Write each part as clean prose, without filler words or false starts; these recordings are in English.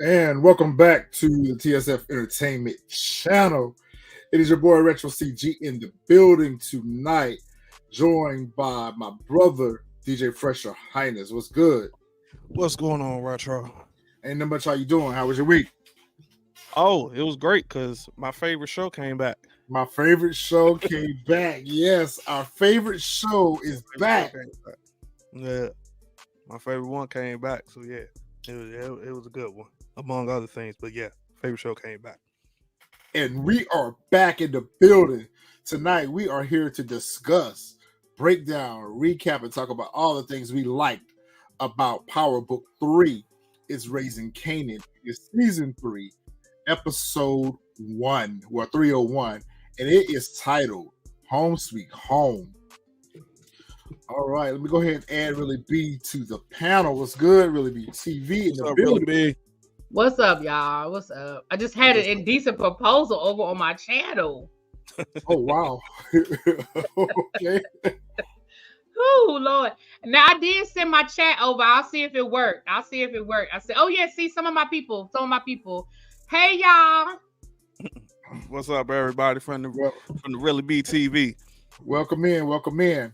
And welcome back to the TSF Entertainment channel. It is your boy Retro CG in the building tonight, joined by my brother DJ Fresher Highness. What's good? What's going on, Retro? Ain't nothing much. How you doing? How was your week? Oh, it was great because my favorite show came back. My favorite show came back. Yes, our favorite show is back. Yeah, my favorite one came back. So yeah, it was a good one among other things. But yeah, favorite show came back. And we are back in the building. Tonight, we are here to discuss, break down, recap, and talk about all the things we liked about Power Book 3. It's Raising Kanan. It's Season 3, Episode 1, or 301. And it is titled Home Sweet Home. All right, let me go ahead and add Really B to the panel. What's good, Really B TV in the building? Really What's up, y'all? What's up? I just had an indecent proposal over on my channel. Oh, wow. Okay. Oh, Lord. Now, I did send my chat over. I'll see if it worked. I said, oh, yeah, see, some of my people. Hey, y'all. What's up, everybody from the Really B TV? Welcome in.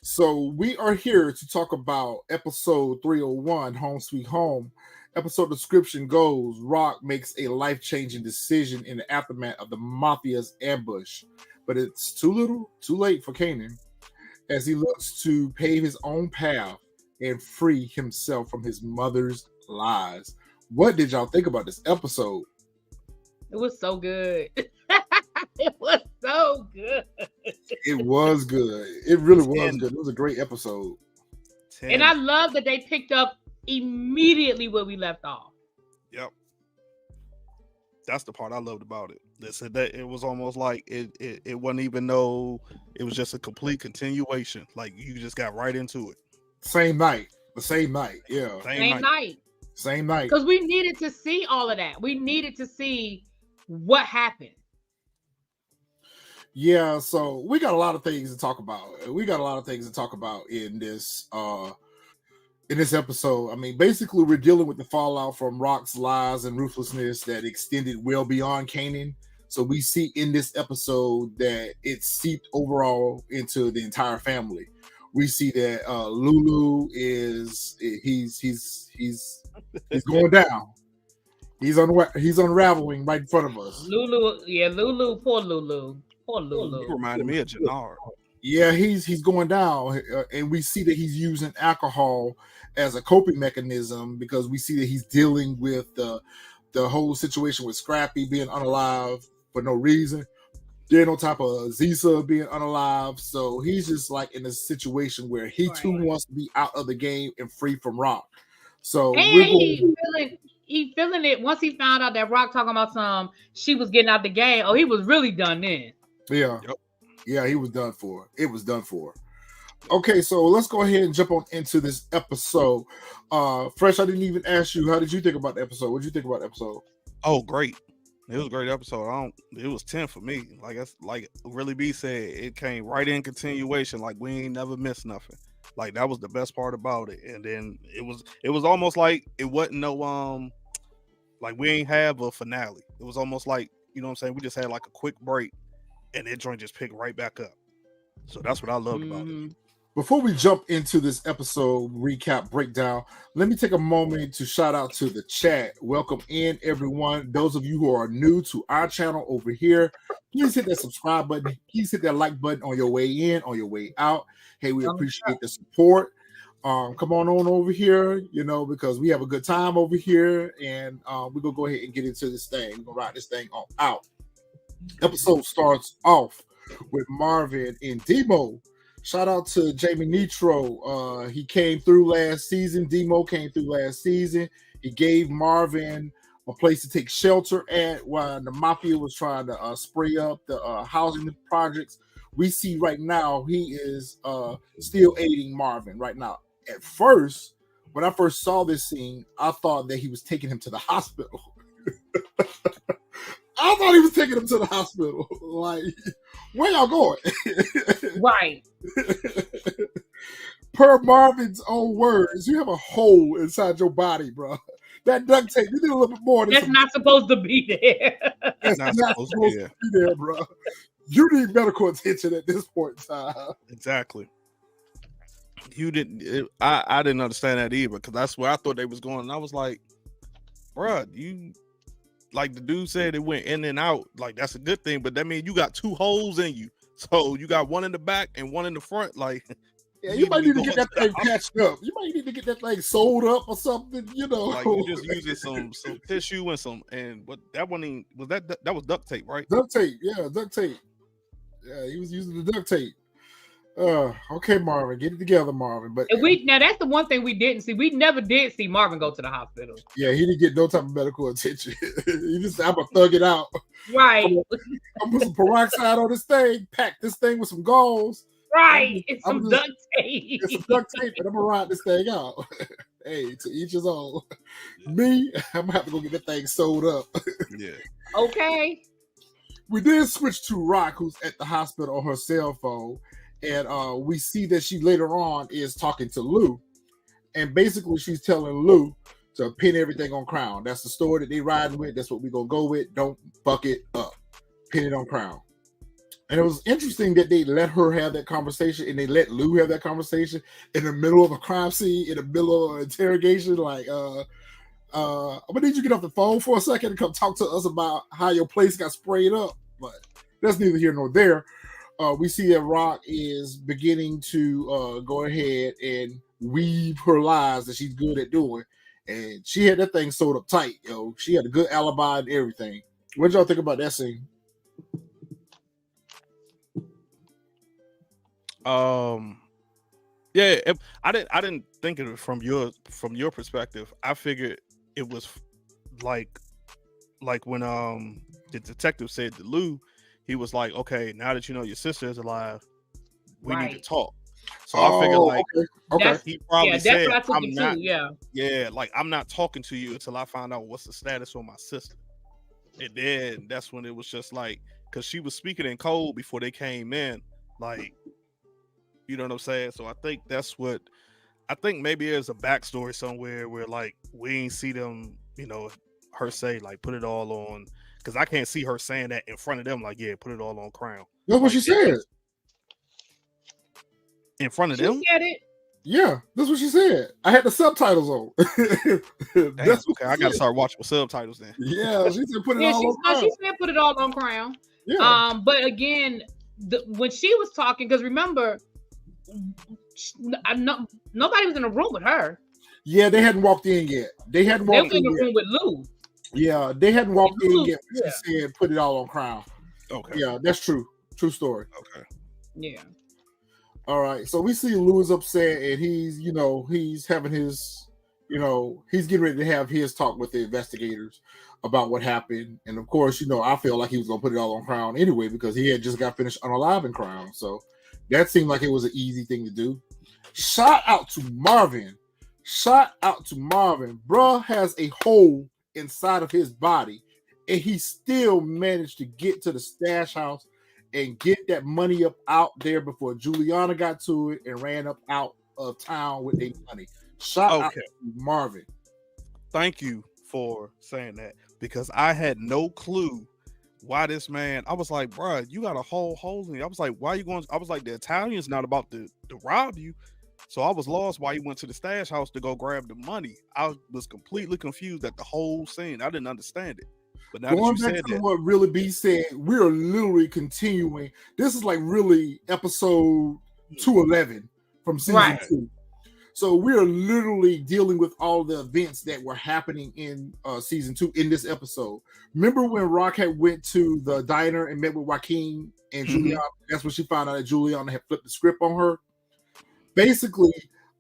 So we are here to talk about episode 301, Home Sweet Home. Episode description goes, Rock makes a life-changing decision in the aftermath of the Mafia's ambush, but it's too little, too late for Kanan, as he looks to pave his own path and free himself from his mother's lies. What did y'all think about this episode? It was so good. It was so good. It was good. It really was good. It was a great episode. 10. And I love that they picked up immediately where we left off. Yep. That's the part I loved about it. They said that it was almost like it wasn't even though it was just a complete continuation. Like you just got right into it. Same night. Yeah. Same night. Because we needed to see all of that. We needed to see what happened. Yeah, so we got a lot of things to talk about. In this episode. I mean, basically, we're dealing with the fallout from Rock's lies and ruthlessness that extended well beyond Kanan. So we see in this episode that it seeped overall into the entire family. We see that Lulu is he's going down. He's unraveling right in front of us. Lulu, poor Lulu. You reminded me of Jannard. Yeah, he's going down, and we see that he's using alcohol as a coping mechanism because we see that he's dealing with the whole situation with Scrappy being unalive for no reason. Then on top of Zisa being unalive, so he's just like in a situation where he too wants to be out of the game and free from Rock. So he feeling it once he found out that Rock talking about she was getting out the game. Oh, he was really done then. Yeah. Yep. Yeah, he was done for. It was done for. Okay, so let's go ahead and jump on into this episode. Fresh, I didn't even ask you, how did you think about the episode? What did you think about the episode? Oh, great. It was a great episode. It was 10 for me. Like Really B said, it came right in continuation. Like we ain't never missed nothing. Like that was the best part about it. And then it was almost like it wasn't no like we ain't have a finale. It was almost like, you know what I'm saying, we just had like a quick break and that joint just picked right back up. So that's what I loved about it. Before we jump into this episode recap breakdown, let me take a moment to shout out to the chat. Welcome in, everyone. Those of you who are new to our channel over here, please hit that subscribe button. Please hit that like button on your way in, on your way out. Hey, we appreciate the support. Come on over here, because we have a good time over here, and we're going to go ahead and get into this thing. We're going to ride this thing on out. Episode starts off with Marvin and Demo. Shout out to Jamie Nitro. He came through last season. Demo came through last season. He gave Marvin a place to take shelter at while the Mafia was trying to spray up the housing projects. We see right now he is still aiding Marvin right now. At first, when I first saw this scene, I thought that he was taking him to the hospital. I thought he was taking him to the hospital. Like, where y'all going? Right. Per Marvin's own words, you have a hole inside your body, bro. That duct tape, you did a little bit more than That's not supposed to be there. That's Not not supposed supposed to to be there, bro. You need medical attention at this point in time. Exactly. You didn't. I didn't understand that either because that's where I thought they was going. And I was like, bruh, you like the dude said it went in and out. Like that's a good thing, but that means you got 2 holes in you. So you got one in the back and one in the front. Like, Yeah, you might need to get that thing hospital. patched up. You might need to get that thing sewed up or something. You know, Like you just using some tissue and what that one ain't, was that was duct tape, right? duct tape. Yeah, duct tape. Yeah, he was using the duct tape. Okay, Marvin, get it together, Marvin. But And now that's the one thing we didn't see. We never did see Marvin go to the hospital. yeah, he didn't get no type of medical attention. He just said, I'm gonna thug it out. Right. I'm gonna put some peroxide on this thing, pack this thing with some gauze. Right. It's I'm some just- duct tape. Get some duct tape and I'm gonna ride this thing out. Hey, to each his own. Me, I'm gonna have to go get that thing sewed up. Yeah. Okay. We did switch to Rock, who's at the hospital on her cell phone, and we see that she later on is talking to Lou, and basically she's telling Lou to pin everything on Crown. That's the story that they riding with. That's what we're gonna go with. Don't fuck it up. Pin it on Crown. And it was interesting that they let her have that conversation and they let Lou have that conversation in the middle of a crime scene, in the middle of an interrogation. Like, I'm gonna need you to get off the phone for a second and come talk to us about how your place got sprayed up. But that's neither here nor there. We see that Rock is beginning to go ahead and weave her lies that she's good at doing. And she had that thing sewed up tight, yo. She had a good alibi and everything. What did y'all think about that scene? Yeah, I didn't think of it from your perspective. I figured it was like when the detective said to Lou, he was like, okay, now that you know your sister is alive, we need to talk. So I figured like okay. he probably That's said, what I took I'm it not, too. Yeah. like I'm not talking to you until I find out what's the status on my sister. And then that's when it was just like, because she was speaking in code before they came in, like, you know what I'm saying? So I think maybe there's a backstory somewhere where like we ain't see them, you know, her say like put it all on, because I can't see her saying that in front of them, like, yeah, put it all on Crown. That's what she said. In front of She them? said it. Yeah, that's what she said. I had the subtitles on. Damn, That's what okay, she I gotta said. start watching with subtitles then. Yeah, she said put it Yeah, all on Crown. she said put it all on Crown. Yeah. But again, when she was talking, because remember, nobody was in the room with her. Yeah, they hadn't walked in yet. They hadn't They walked were in in the yet. room with Lou. Yeah, they hadn't walked in yet. Yeah. She said put it all on Crown. Okay. Yeah, that's true. True story. Okay. Yeah. All right. So we see Lou is upset and he's having his, he's getting ready to have his talk with the investigators about what happened. And of course, I feel like he was gonna put it all on Crown anyway because he had just got finished unaliving Crown. So that seemed like it was an easy thing to do. Shout out to Marvin. Bruh has a hole inside of his body, and he still managed to get to the stash house and get that money up out there before Juliana got to it and ran up out of town with their money. Shout out to Marvin. Thank you for saying that, because I had no clue why this man. I was like, bro, you got a whole hole in you. I was like, why are you going? I was like, the Italian's not about to rob you. So I was lost why he went to the stash house to go grab the money. I was completely confused at the whole scene. I didn't understand it. But now Going that you back said to that, what Really B said, we're literally continuing. This is like really episode 211 from season 2. So we're literally dealing with all the events that were happening in season 2 in this episode. Remember when Rock had went to the diner and met with Joaquin and Juliana? That's when she found out that Juliana had flipped the script on her. Basically,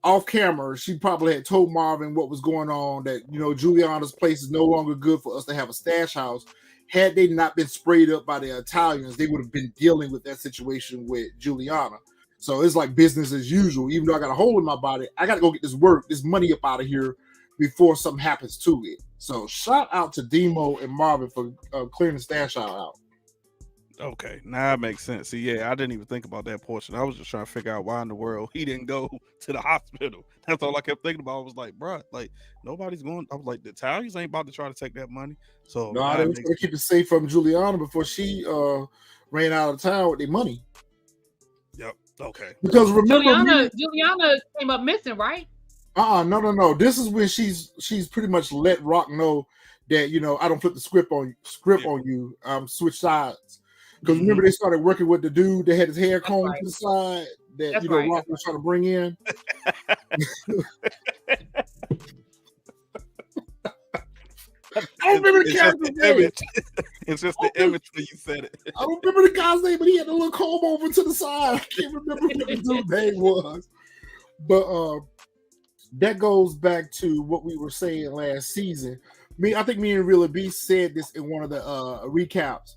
off camera, she probably had told Marvin what was going on, that Juliana's place is no longer good for us to have a stash house. Had they not been sprayed up by the Italians, they would have been dealing with that situation with Juliana. So it's like business as usual. Even though I got a hole in my body, I got to go get this money up out of here before something happens to it. So shout out to Demo and Marvin for clearing the stash out. Okay, now it makes sense. See, yeah, I didn't even think about that portion. I was just trying to figure out why in the world he didn't go to the hospital. That's all I kept thinking about. I was like, bruh, like nobody's going. I was like, the Italians ain't about to try to take that money. So No, now they it was makes trying to keep it safe from Juliana before she ran out of town with their money. Yep. Okay. Because remember, Juliana came up missing, right? No. This is when she's pretty much let Rock know that I don't flip the script on you. Switch sides. Because remember they started working with the dude that had his hair combed to the side that Rock was trying to bring in. I don't remember the character's name. It's just the image when you said it. I don't remember the guy's name, but he had the little comb over to the side. I can't remember what the dude's name was. But that goes back to what we were saying last season. I think me and Real Beast said this in one of the recaps.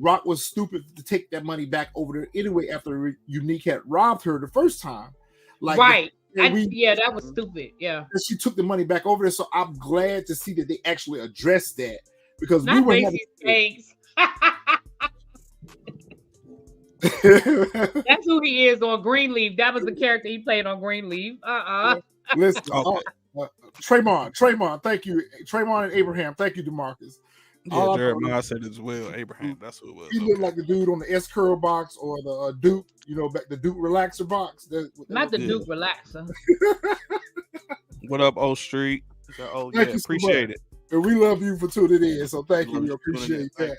Rock was stupid to take that money back over there anyway after Unique had robbed her the first time. Right. That was stupid. Yeah. She took the money back over there. So I'm glad to see that they actually addressed that because we were having That's who he is on Greenleaf. That was the character he played on Greenleaf. Listen, Tremont, thank you. Tremont and Abraham, thank you, DeMarcus. Yeah, Jeremiah said it as well. Abraham, that's who it was. He looked like the dude on the S Curl box or the Duke, the Duke Relaxer box. Not the Duke Relaxer. What up, O Street? Oh, yeah, appreciate it. And we love you for tuning in, so thank you. We appreciate that.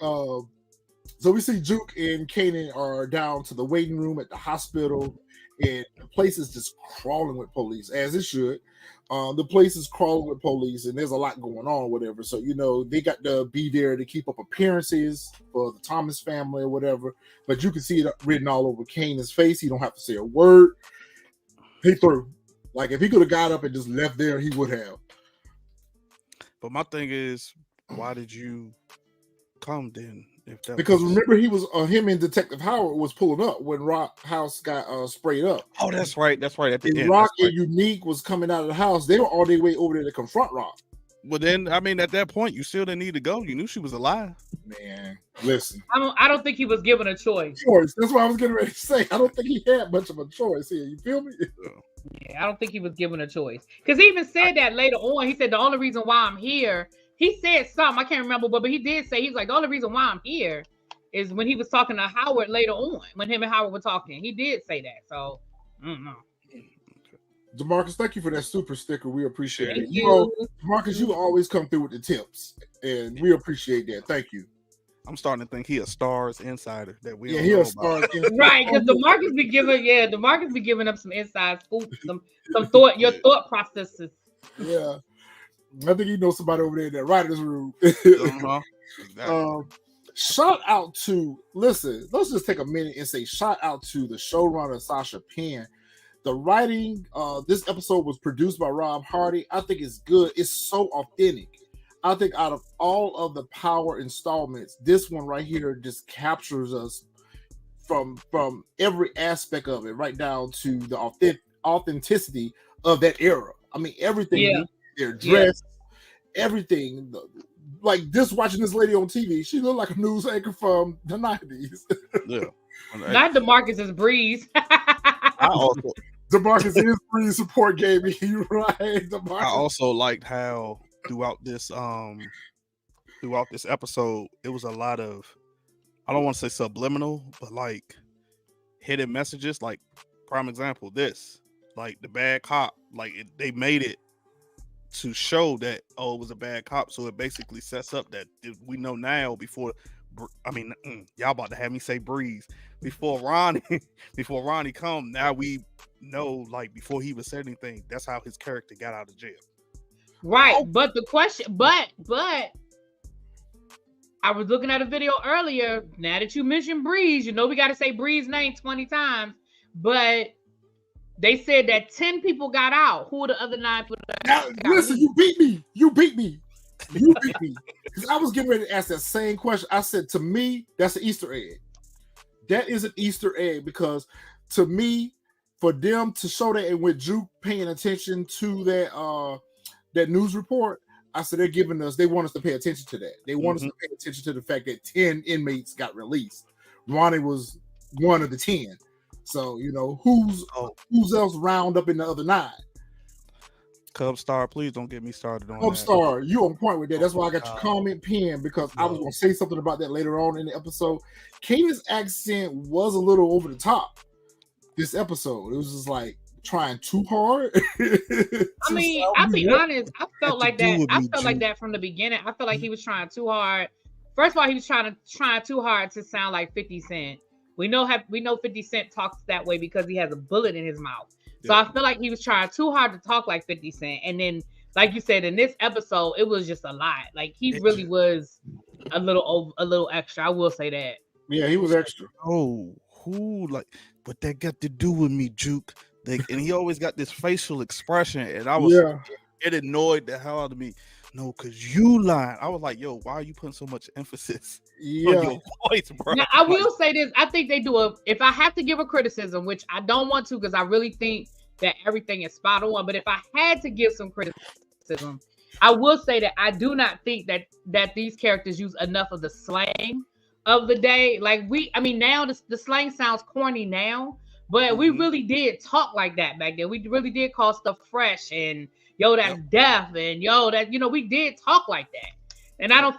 So we see Juke and Kanan are down to the waiting room at the hospital, and the place is just crawling with police, as it should. The place is crawling with police, and there's a lot going on, whatever. So, they got to be there to keep up appearances for the Thomas family or whatever. But you can see it written all over Kanan's face. He don't have to say a word. He threw. Like, if he could have got up and just left there, he would have. But my thing is, why did you come then? Because remember, he was him and Detective Howard was pulling up when Rock house got sprayed up. Oh, that's right. That's right. At the end, Rock and Unique was coming out of the house. They were all their way over there to confront Rock. Well, then, at that point, you still didn't need to go. You knew she was alive. Man, listen. I don't think he was given a choice. That's what I was getting ready to say. I don't think he had much of a choice here. You feel me? Yeah, I don't think he was given a choice. Because he even said that later on. He said the only reason why I'm here. He said something, I can't remember, but he did say, he's like, the only reason why I'm here is when he was talking to Howard later on, when him and Howard were talking. He did say that. So, I don't know. DeMarcus, thank you for that super sticker. We appreciate it. You. DeMarcus, you always come through with the tips, and we appreciate that. Thank you. I'm starting to think he a Stars insider that we he a Stars insider. Right, because DeMarcus be giving up some inside scoop, some thought processes. Yeah. I think he knows somebody over there in that writer's room. Exactly. Shout out to, listen, let's just take a minute and say shout out to the showrunner, Sasha Penn. The writing, this episode was produced by Rob Hardy. I think it's good. It's so authentic. I think out of all of the Power installments, this one right here just captures us from every aspect of it, right down to the authenticity of that era. I mean, everything. Yeah. Their dress, everything. Like just watching this lady on TV, she looked like a news anchor from the 90s. Yeah. Not DeMarcus is Breeze. DeMarcus is Breeze support gave me right. DeMarcus. I also liked how throughout this episode, it was a lot of, I don't want to say subliminal, but like hidden messages. Like prime example, this, like the bad cop, like they made it to show that it was a bad cop, so it basically sets up that we know now before. I mean, y'all about to have me say Breeze before Ronnie come. Now we know, like before he was said anything, that's how his character got out of jail. Right, but the question, but I was looking at a video earlier. Now that you mentioned Breeze, we got to say Breeze's name 20 times, but. They said that 10 people got out. Who are the other 9 people? Listen, you beat me. Because I was getting ready to ask that same question. I said, to me, that's an Easter egg. That is an Easter egg because to me, for them to show that and with Juke paying attention to that news report, I said they want us to pay attention to that. They want us to pay attention to the fact that 10 inmates got released. Ronnie was one of the 10. So, who's else round up in the other 9? Cub Star, please don't get me started on Cub that. Star, you on point with that. That's why I got your comment pinned, because I was going to say something about that later on in the episode. Kanan's accent was a little over the top this episode. It was just like trying too hard. I mean, I'll be honest. I felt like that. I felt like that from the beginning. I felt like he was trying too hard. First of all, he was trying too hard to sound like 50 Cent. We know 50 Cent talks that way because he has a bullet in his mouth. So I feel like he was trying too hard to talk like 50 Cent. And then, like you said, in this episode, it was just a lot. Like, he really was a little extra. I will say that. Yeah, he was extra. Oh, what that got to do with me, Juke? And he always got this facial expression, and it annoyed the hell out of me. No, because you lying. I was like, yo, why are you putting so much emphasis on your voice, bro? Now, I will say this. I think they do if I have to give a criticism, which I don't want to because I really think that everything is spot on, but if I had to give some criticism, I will say that I do not think that these characters use enough of the slang of the day. Like now the slang sounds corny now, but we really did talk like that back then. We really did call stuff fresh and yo, that's death, and yo, that we did talk like that. And I don't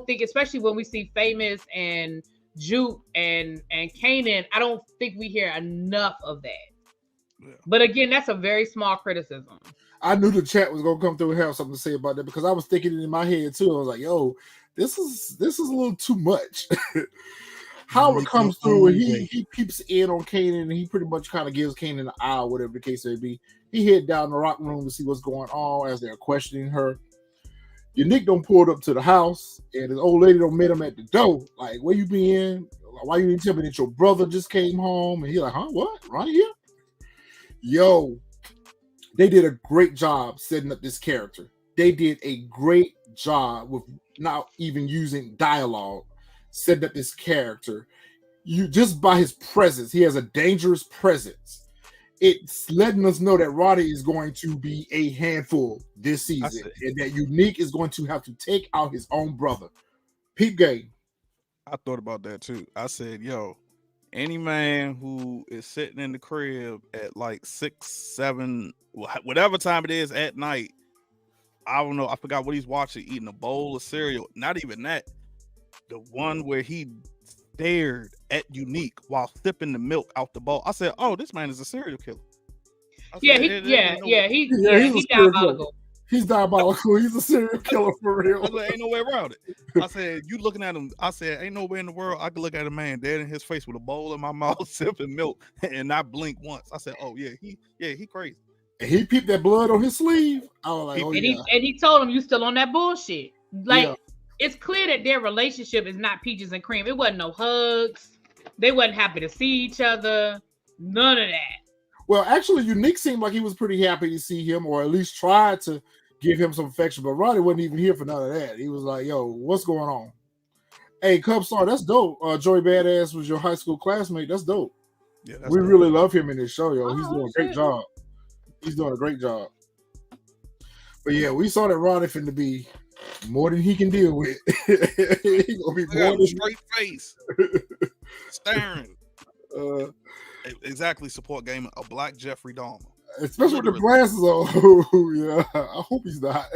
think, especially when we see Famous and Juke and Kanan, I don't think we hear enough of that. Yeah. But again, that's a very small criticism. I knew the chat was gonna come through and have something to say about that, because I was thinking it in my head too. I was like, yo, this is a little too much. Howard comes through and he peeps in on Kanan, and he pretty much kind of gives Kanan an eye, whatever the case may be. He head down the rock room to see what's going on as they're questioning her. Unique don't pull up to the house, and his old lady don't meet him at the door. Like, where you been? Why you didn't tell me that your brother just came home? And he's like, huh, what? Right here? Yo, they did a great job setting up this character. They did a great job with not even using dialogue, setting up this character. You just by his presence, he has a dangerous presence. It's letting us know that Roddy is going to be a handful this season, and that Unique is going to have to take out his own brother. Peep game. I thought about that too. I said, yo, any man who is sitting in the crib at like 6, 7, whatever time it is at night, I don't know, I forgot what he's watching, eating a bowl of cereal. Not even that. The one where he stared at Unique while sipping the milk out the bowl. I said, "Oh, this man is a serial killer." He's diabolical. He's diabolical. He's a serial killer for real. I said, ain't no way around it. I said, you looking at him. I said, ain't no way in the world I could look at a man dead in his face with a bowl in my mouth, sipping milk, and not blink once. I said, oh yeah, he crazy. And he peeped that blood on his sleeve. I was like, he told him, you still on that bullshit. Like, it's clear that their relationship is not peaches and cream. It wasn't no hugs. They wasn't happy to see each other. None of that. Well, actually, Unique seemed like he was pretty happy to see him, or at least tried to give him some affection. But Roddy wasn't even here for none of that. He was like, yo, what's going on? Hey, Cub Star, that's dope. Joey Badass was your high school classmate. That's dope. Yeah, we really love him in this show, yo. He's doing a great job. He's doing a great job. But yeah, we saw that Roddy finna be more than he can deal with. He gonna be more than straight face, staring. Exactly, support game, a black Jeffrey Dahmer, especially with the glasses on. Yeah, I hope he's not.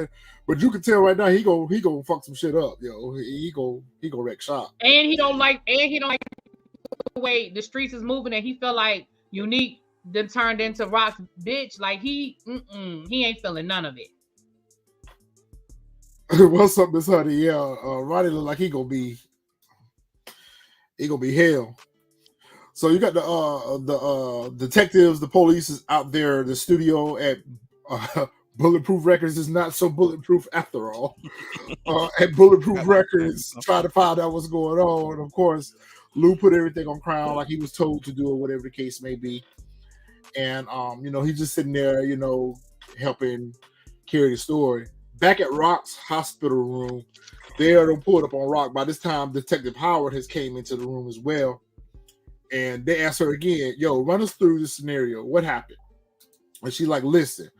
But you can tell right now he gonna fuck some shit up, yo. He go wreck shop. And he don't like the way the streets is moving, and he feel like Unique then turned into Rock's bitch. Like he ain't feeling none of it. What's up, Miss Honey? Yeah, Roddy look like he gonna be hell. So you got the detectives, the police is out there. The studio at Bulletproof Records is not so bulletproof after all. At Bulletproof Records, trying to find out what's going on. And of course, Lou put everything on Crown like he was told to do, or whatever the case may be. And he's just sitting there, helping carry the story. Back at Rock's hospital room, they are pulled up on Rock. By this time, Detective Howard has came into the room as well. And they asked her again, yo, run us through the scenario. What happened? And she's like, listen,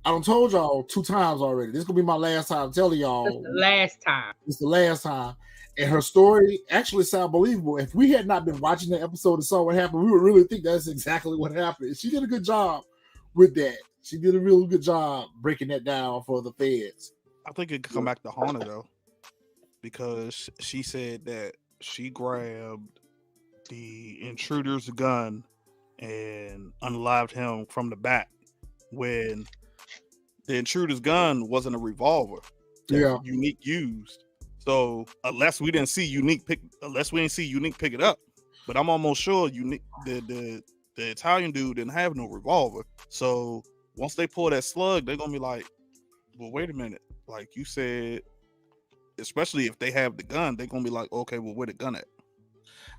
I done told y'all 2 times already. This is gonna be my last time telling y'all. That's the last time. It's the last time. And her story actually sounds believable. If we had not been watching the episode and saw what happened, we would really think that's exactly what happened. She did a good job with that. She did a real good job breaking that down for the feds. I think it could come back to haunt her though, because she said that she grabbed the intruder's gun and unalived him from the back when the intruder's gun wasn't a revolver that Unique used. So unless we didn't see Unique pick it up, but I'm almost sure Unique the Italian dude didn't have no revolver. So once they pull that slug, they're gonna be like, well, wait a minute, like you said, especially if they have the gun, they're gonna be like, okay, well, where the gun at?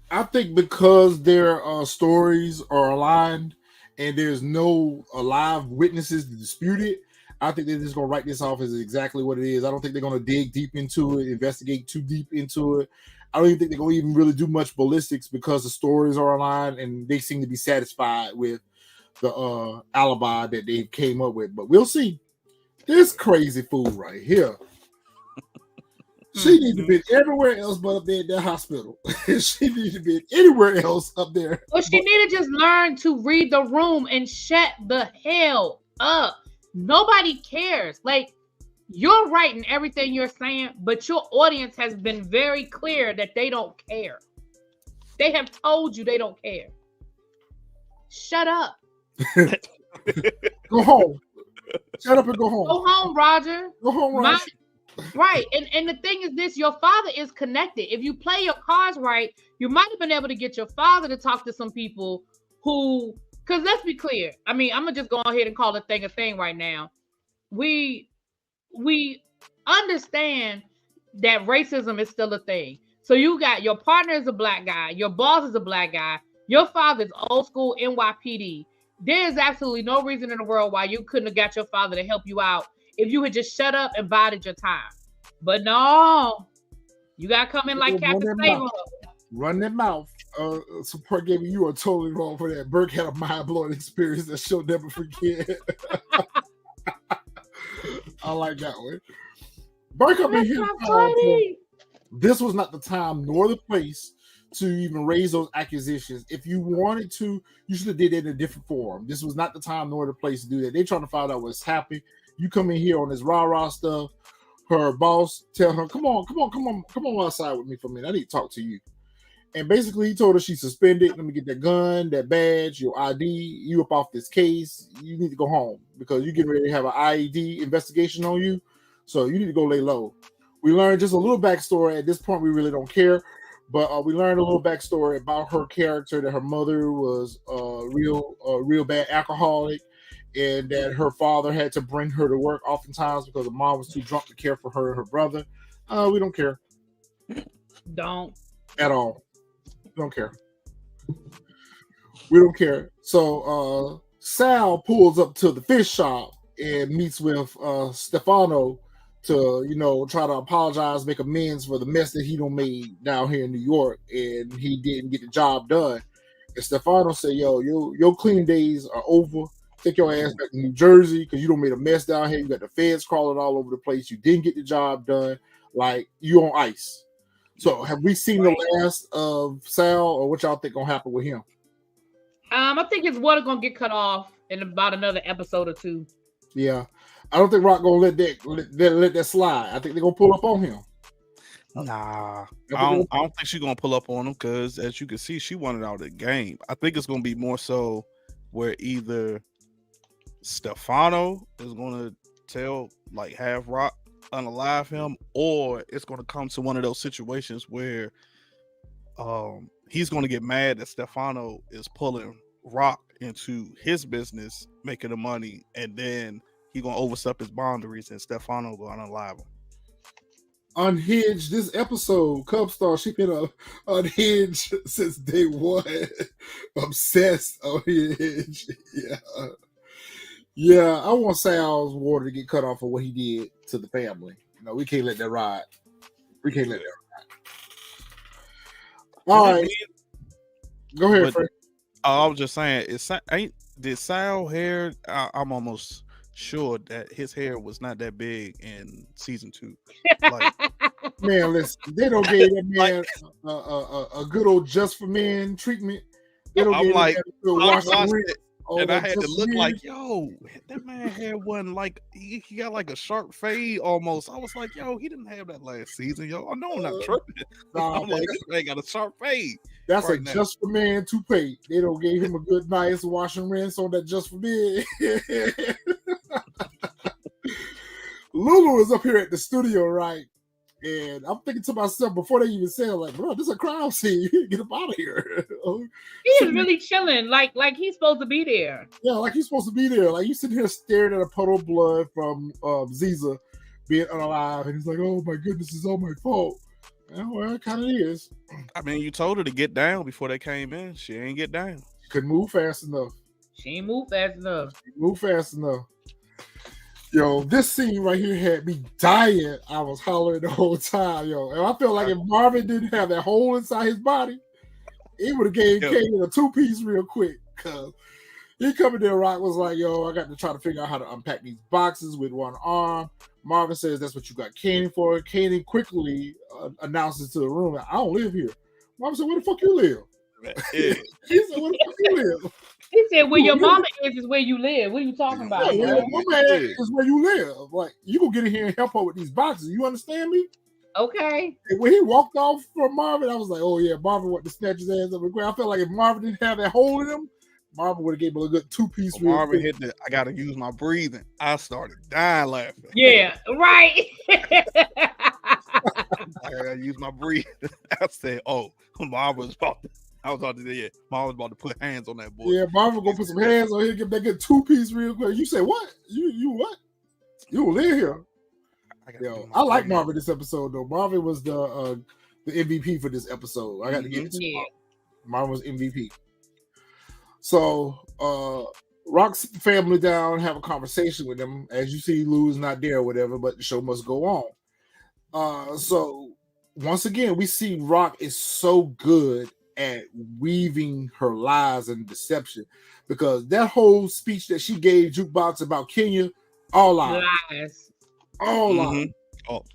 I think because their stories are aligned and there's no live witnesses to dispute it, I think they're just going to write this off as exactly what it is. I don't think they're going to dig deep into it, investigate too deep into it. I don't even think they're going to even really do much ballistics because the stories are aligned and they seem to be satisfied with the alibi that they came up with. But we'll see. This crazy fool right here. She needs to be everywhere else but up there in that hospital. She needs to be anywhere else up there. Well, she need to just learn to read the room and shut the hell up. Nobody cares. Like, you're right in everything you're saying, but your audience has been very clear that they don't care. They have told you they don't care. Shut up. Go home. Shut up and go home. Go home, Roger. Go home, Roger. Right. And the thing is this, your father is connected. If you play your cards right, you might have been able to get your father to talk to some people who, because let's be clear. I mean, I'm going to just go ahead and call the thing a thing right now. We understand that racism is still a thing. So you got your partner is a black guy. Your boss is a black guy. Your father is old school NYPD. There is absolutely no reason in the world why you couldn't have got your father to help you out if you had just shut up and bided your time. But no, you got to come in like Captain Saber. Run that mouth. Support gave you are totally wrong for that. Burke had a mind-blowing experience that she'll never forget. I like that one. Burke up in here. This was not the time nor the place to even raise those accusations. If you wanted to, you should have did it in a different forum. This was not the time nor the place to do that. They're trying to find out what's happening. You come in here on this rah-rah stuff. Her boss tell her, come on outside with me for a minute. I need to talk to you. And basically he told her she's suspended. Let me get that gun, that badge, your ID. You up off this case. You need to go home because you're getting ready to have an IED investigation on you. So you need to go lay low. We learned just a little backstory. At this point, we really don't care. But we learned a little backstory about her character, that her mother was a real bad alcoholic, and that her father had to bring her to work oftentimes because the mom was too drunk to care for her and her brother. We don't care. Don't. At all. We don't care. We don't care. So Sal pulls up to the fish shop and meets with Stefano to, try to apologize, make amends for the mess that he done made down here in New York, and he didn't get the job done. And Stefano said, your clean days are over. Take your ass back to New Jersey because you done made a mess down here. You got the feds crawling all over the place. You didn't get the job done. Like, you on ice. So have we seen the last of Sal, or what y'all think gonna happen with him? I think his water gonna get cut off in about another episode or two. Yeah. I don't think Rock gonna let that slide. I think they're gonna pull up on him. Nah, I don't think she's gonna pull up on him because, as you can see, she wanted out of the game. I think it's gonna be more so where either Stefano is gonna have Rock unalive him, or it's gonna come to one of those situations where he's gonna get mad that Stefano is pulling Rock into his business, making the money, and then he gonna overstep his boundaries, and Stefano gonna unalive him. Unhinged this episode, Cub Star, she been unhinged since day one. Obsessed unhinged. Yeah, I want Sal's water to get cut off for what he did to the family. We can't let that ride. All right. Go ahead, Frank. I was just saying, did Sal hair? I'm almost sure that his hair was not that big in season 2. Like, Man, listen, they don't give that like man a good old just for men treatment. They don't I'm give like, that man a I wash and watched rinse. it All and I that had to just for look men. like, yo, that man hair wasn't like he got like a sharp fade almost. I was like, yo, he didn't have that last season, yo. I know I'm not tripping. Nah, I'm man, like, this man got a sharp fade. that's right a now. just for man toupee. They don't give him a good nice wash and rinse on that just for men. Lulu is up here at the studio, right? And I'm thinking to myself before they even say, like, bro, this is a crime scene. You need to get up out of here. He is really chilling, like he's supposed to be there. Yeah, like you're supposed to be there. Like you sitting here staring at a puddle of blood from Ziza being unalive, and he's like, "Oh my goodness, it's all my fault." Well, it kind of is. I mean, you told her to get down before they came in. She ain't get down. She couldn't move fast enough. She ain't move fast enough. Move fast enough. Yo, this scene right here had me dying. I was hollering the whole time, yo. And I feel like if Marvin didn't have that hole inside his body, it would have gave Kanan a 2-piece real quick. Cause he coming there, Rock was like, yo, I got to try to figure out how to unpack these boxes with one arm. Marvin says that's what you got Kanan for. Kanan quickly announces to the room, I don't live here. Marvin said, where the fuck you live? Yeah. He said, where the fuck you live? He said, where your mama is where you live. What are you talking about? Yeah, where your mama is where you live. Like, you gonna get in here and help her with these boxes. You understand me? Okay. And when he walked off from Marvin, I was like, oh yeah, Marvin went to snatch his ass up the ground. I felt like if Marvin didn't have that hole in him, Marvin would have gave him a good 2-piece. Marvin hit the, I gotta use my breathing. I started dying laughing. Yeah, right. I gotta use my breathing. I said, oh, Marvin was about to, Marvin was about to put hands on that boy. Yeah, Marvin gonna put some hands on him, get that good 2-piece real quick. You say what? You what? You don't live here. Yo, I like Marvin this episode though. Marvin was the MVP for this episode. I got to give it to Marvin was MVP. So Rock's family down, have a conversation with them. As you see, Lou's not there or whatever, but the show must go on. So once again, we see Rock is so good at weaving her lies and deception, because that whole speech that she gave Jukebox about Kenya, all lies. All lies. All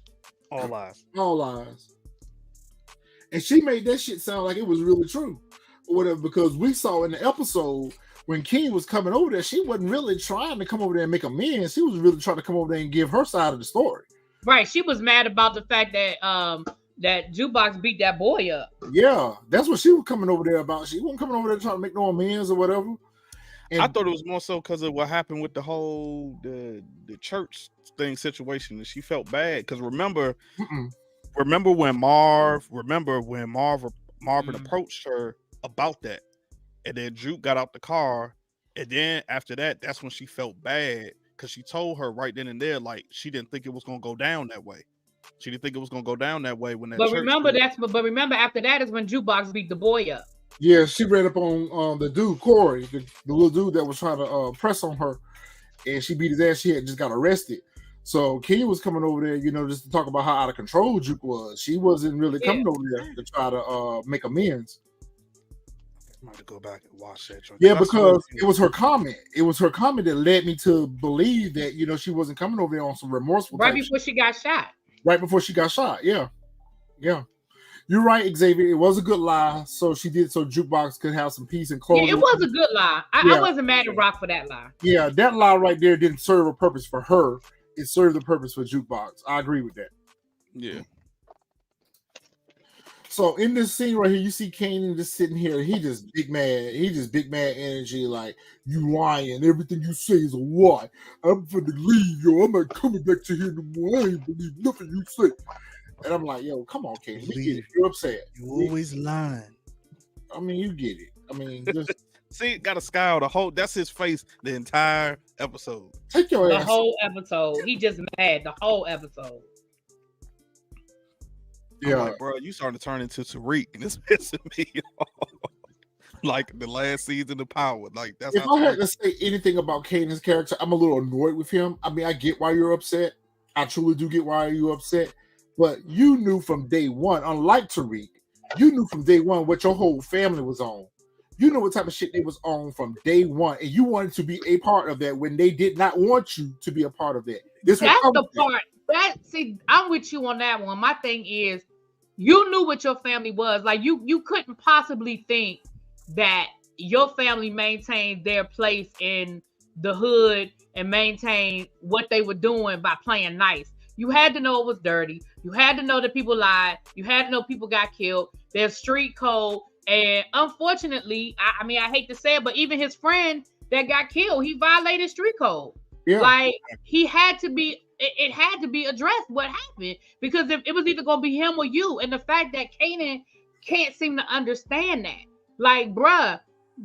lies. All lies. And she made that shit sound like it was really true. Or whatever, because we saw in the episode when King was coming over there, she wasn't really trying to come over there and make amends. She was really trying to come over there and give her side of the story. Right. She was mad about the fact that that Jukebox beat that boy up. Yeah, that's what she was coming over there about. She wasn't coming over there trying to make no amends or whatever. And I thought it was more so because of what happened with the whole the church thing situation, and she felt bad because remember when Marvin approached her about that, and then Juke got out the car, and then after that, that's when she felt bad because she told her right then and there, like, she didn't think it was gonna go down that way. She didn't think it was gonna go down that way when that. But remember after that is when Jukebox beat the boy up. Yeah, she ran up on the dude Corey, the little dude that was trying to press on her, and she beat his ass. She had just got arrested. So Kenya was coming over there, just to talk about how out of control Juke was. She wasn't really coming over there to try to make amends. I'm going to go back and watch that. Yeah, because it was her comment. It was her comment that led me to believe that she wasn't coming over there on some remorseful. Right before she got shot. Right before she got shot. Yeah. You're right, Xavier. It was a good lie. So she did so Jukebox could have some peace and closure. Yeah, it was a good lie. I wasn't mad at Rock for that lie. Yeah, that lie right there didn't serve a purpose for her. It served the purpose for Jukebox. I agree with that. Yeah. So in this scene right here, you see Kanan just sitting here. He just big mad. He just big mad energy. Like, you lying. Everything you say is a lie. I'm finna leave, yo. I'm not coming back to here no more. I ain't believe nothing you say. And I'm like, yo, come on, Kanan. We get it. You're upset. You always lying. I mean, you get it. I mean, just see, got a scowl the whole. That's his face the entire episode. Take your the ass. Whole episode. He just mad the whole episode. Yeah, like, bro, you starting to turn into Tariq, and it's pissing me off. Like the last season of Power. Like that's. If I had to say anything about Kanan's character, I'm a little annoyed with him. I mean, I get why you're upset. I truly do get why you're upset. But you knew from day one, unlike Tariq, you knew from day one what your whole family was on. You know what type of shit they was on from day one, and you wanted to be a part of that when they did not want you to be a part of that. That's the part. See, I'm with you on that one. My thing is, you knew what your family was. Like you couldn't possibly think that your family maintained their place in the hood and maintained what they were doing by playing nice. You had to know it was dirty. You had to know that people lied. You had to know people got killed. There's street code. And unfortunately, I mean, I hate to say it, but even his friend that got killed, he violated street code. Yeah. Like he had to be, it had to be addressed what happened, because if it was either going to be him or you. And the fact that Kanan can't seem to understand that, like, bruh,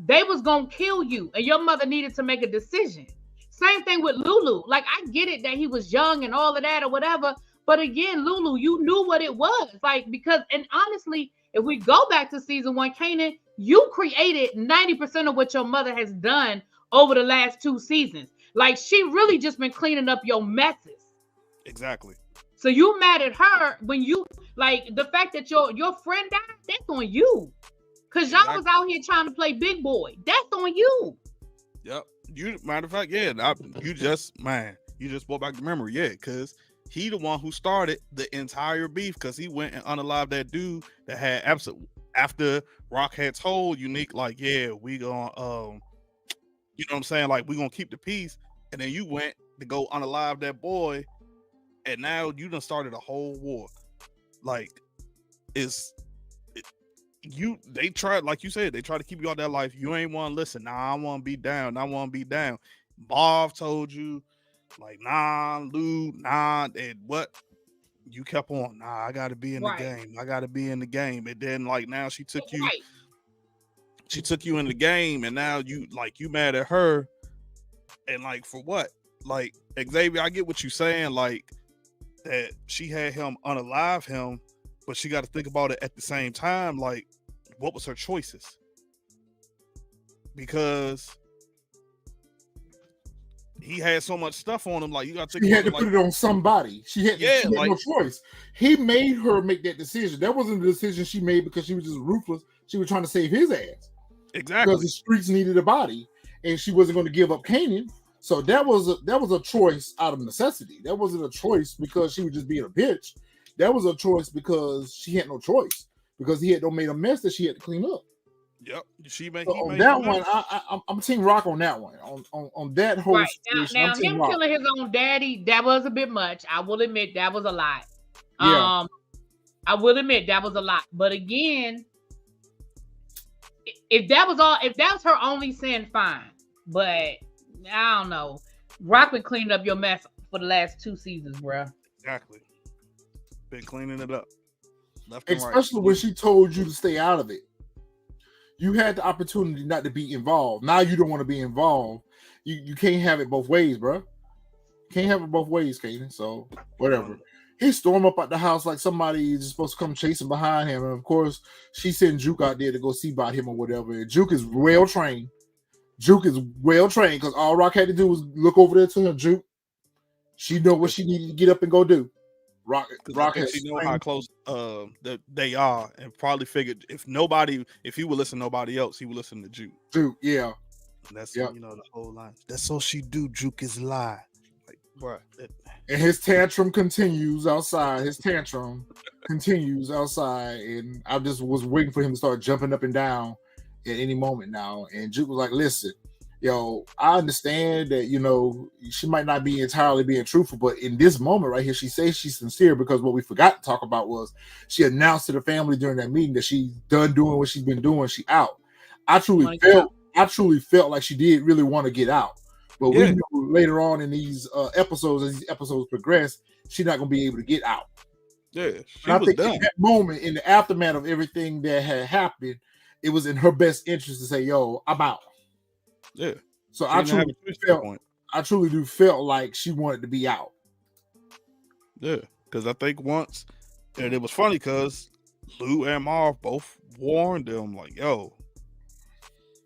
they was going to kill you and your mother needed to make a decision. Same thing with Lulu. Like, I get it that he was young and all of that or whatever. But again, Lulu, you knew what it was. Like, because, and honestly, if we go back to season 1, Kanan, you created 90% of what your mother has done over the last 2 seasons. Like, she really just been cleaning up your messes. Exactly. So you mad at her when you, like, the fact that your friend died, that's on you. Because y'all was out here trying to play big boy. That's on you. Yep. You, matter of fact, yeah, you just brought back the memory. Yeah, because he the one who started the entire beef, because he went and unalived that dude that had after Rock had told Unique, like, yeah, we gonna you know what I'm saying, like, we gonna keep the peace, and then you went to go unalive that boy, and now you done started a whole war. Like, they tried, like you said, they tried to keep you out that life. You ain't want to listen. Nah, I want to be down. I want to be down. Bob told you, like, nah, Lou, nah, and what? You kept on. Nah, I got to be in the game. I got to be in the game. And then, like, now she took you. Right. She took you in the game, and now you mad at her, and like, for what? Like, Xavier, I get what you're saying, like, that she had him unalive him, but she got to think about it at the same time, like, what was her choices? Because he had so much stuff on him, like, you got to think. She had to put it on somebody. She had no choice. He made her make that decision. That wasn't the decision she made because she was just ruthless. She was trying to save his ass. Exactly. Because the streets needed a body, and she wasn't going to give up Kanan. So that was a choice out of necessity. That wasn't a choice because she was just being a bitch. That was a choice because she had no choice, because he had made a mess that she had to clean up. Yep. On that one, I'm Team Rock on that one. On that whole situation. Now him killing his own daddy, that was a bit much. I will admit that was a lot. Yeah. I will admit that was a lot. But again, if that was her only sin, fine. But I don't know. Rock been cleaning up your mess for the last 2 seasons, bro. Exactly. Been cleaning it up. Especially when she told you to stay out of it. You had the opportunity not to be involved. Now you don't want to be involved. You can't have it both ways, bro. Can't have it both ways, Kanan. So whatever. He stormed up at the house like somebody is supposed to come chasing behind him, and of course she sent Juke out there to go see about him or whatever. And Juke is well trained. Because all Rock had to do was look over there to him. Juke, she know what she needed to get up and go do. Rock has, she know how close they are, and probably figured if he would listen to nobody else, he would listen to Juke. Yeah. And that's the whole line. That's all she do. Juke is lie. Like, bro. And his tantrum continues outside. And I just was waiting for him to start jumping up and down at any moment now. And Juke was like, listen, I understand that, she might not be entirely being truthful, but in this moment right here, she says she's sincere, because what we forgot to talk about was she announced to the family during that meeting that she's done doing what she's been doing. She out. I truly felt like she did really want to get out. But we knew later on in these episodes, as these episodes progress, she's not going to be able to get out. Yeah, I think in that moment, in the aftermath of everything that had happened, it was in her best interest to say, yo, I'm out. Yeah. So I truly do felt like she wanted to be out. Yeah, because I think once, and it was funny because Lou and Marv both warned them, like, yo,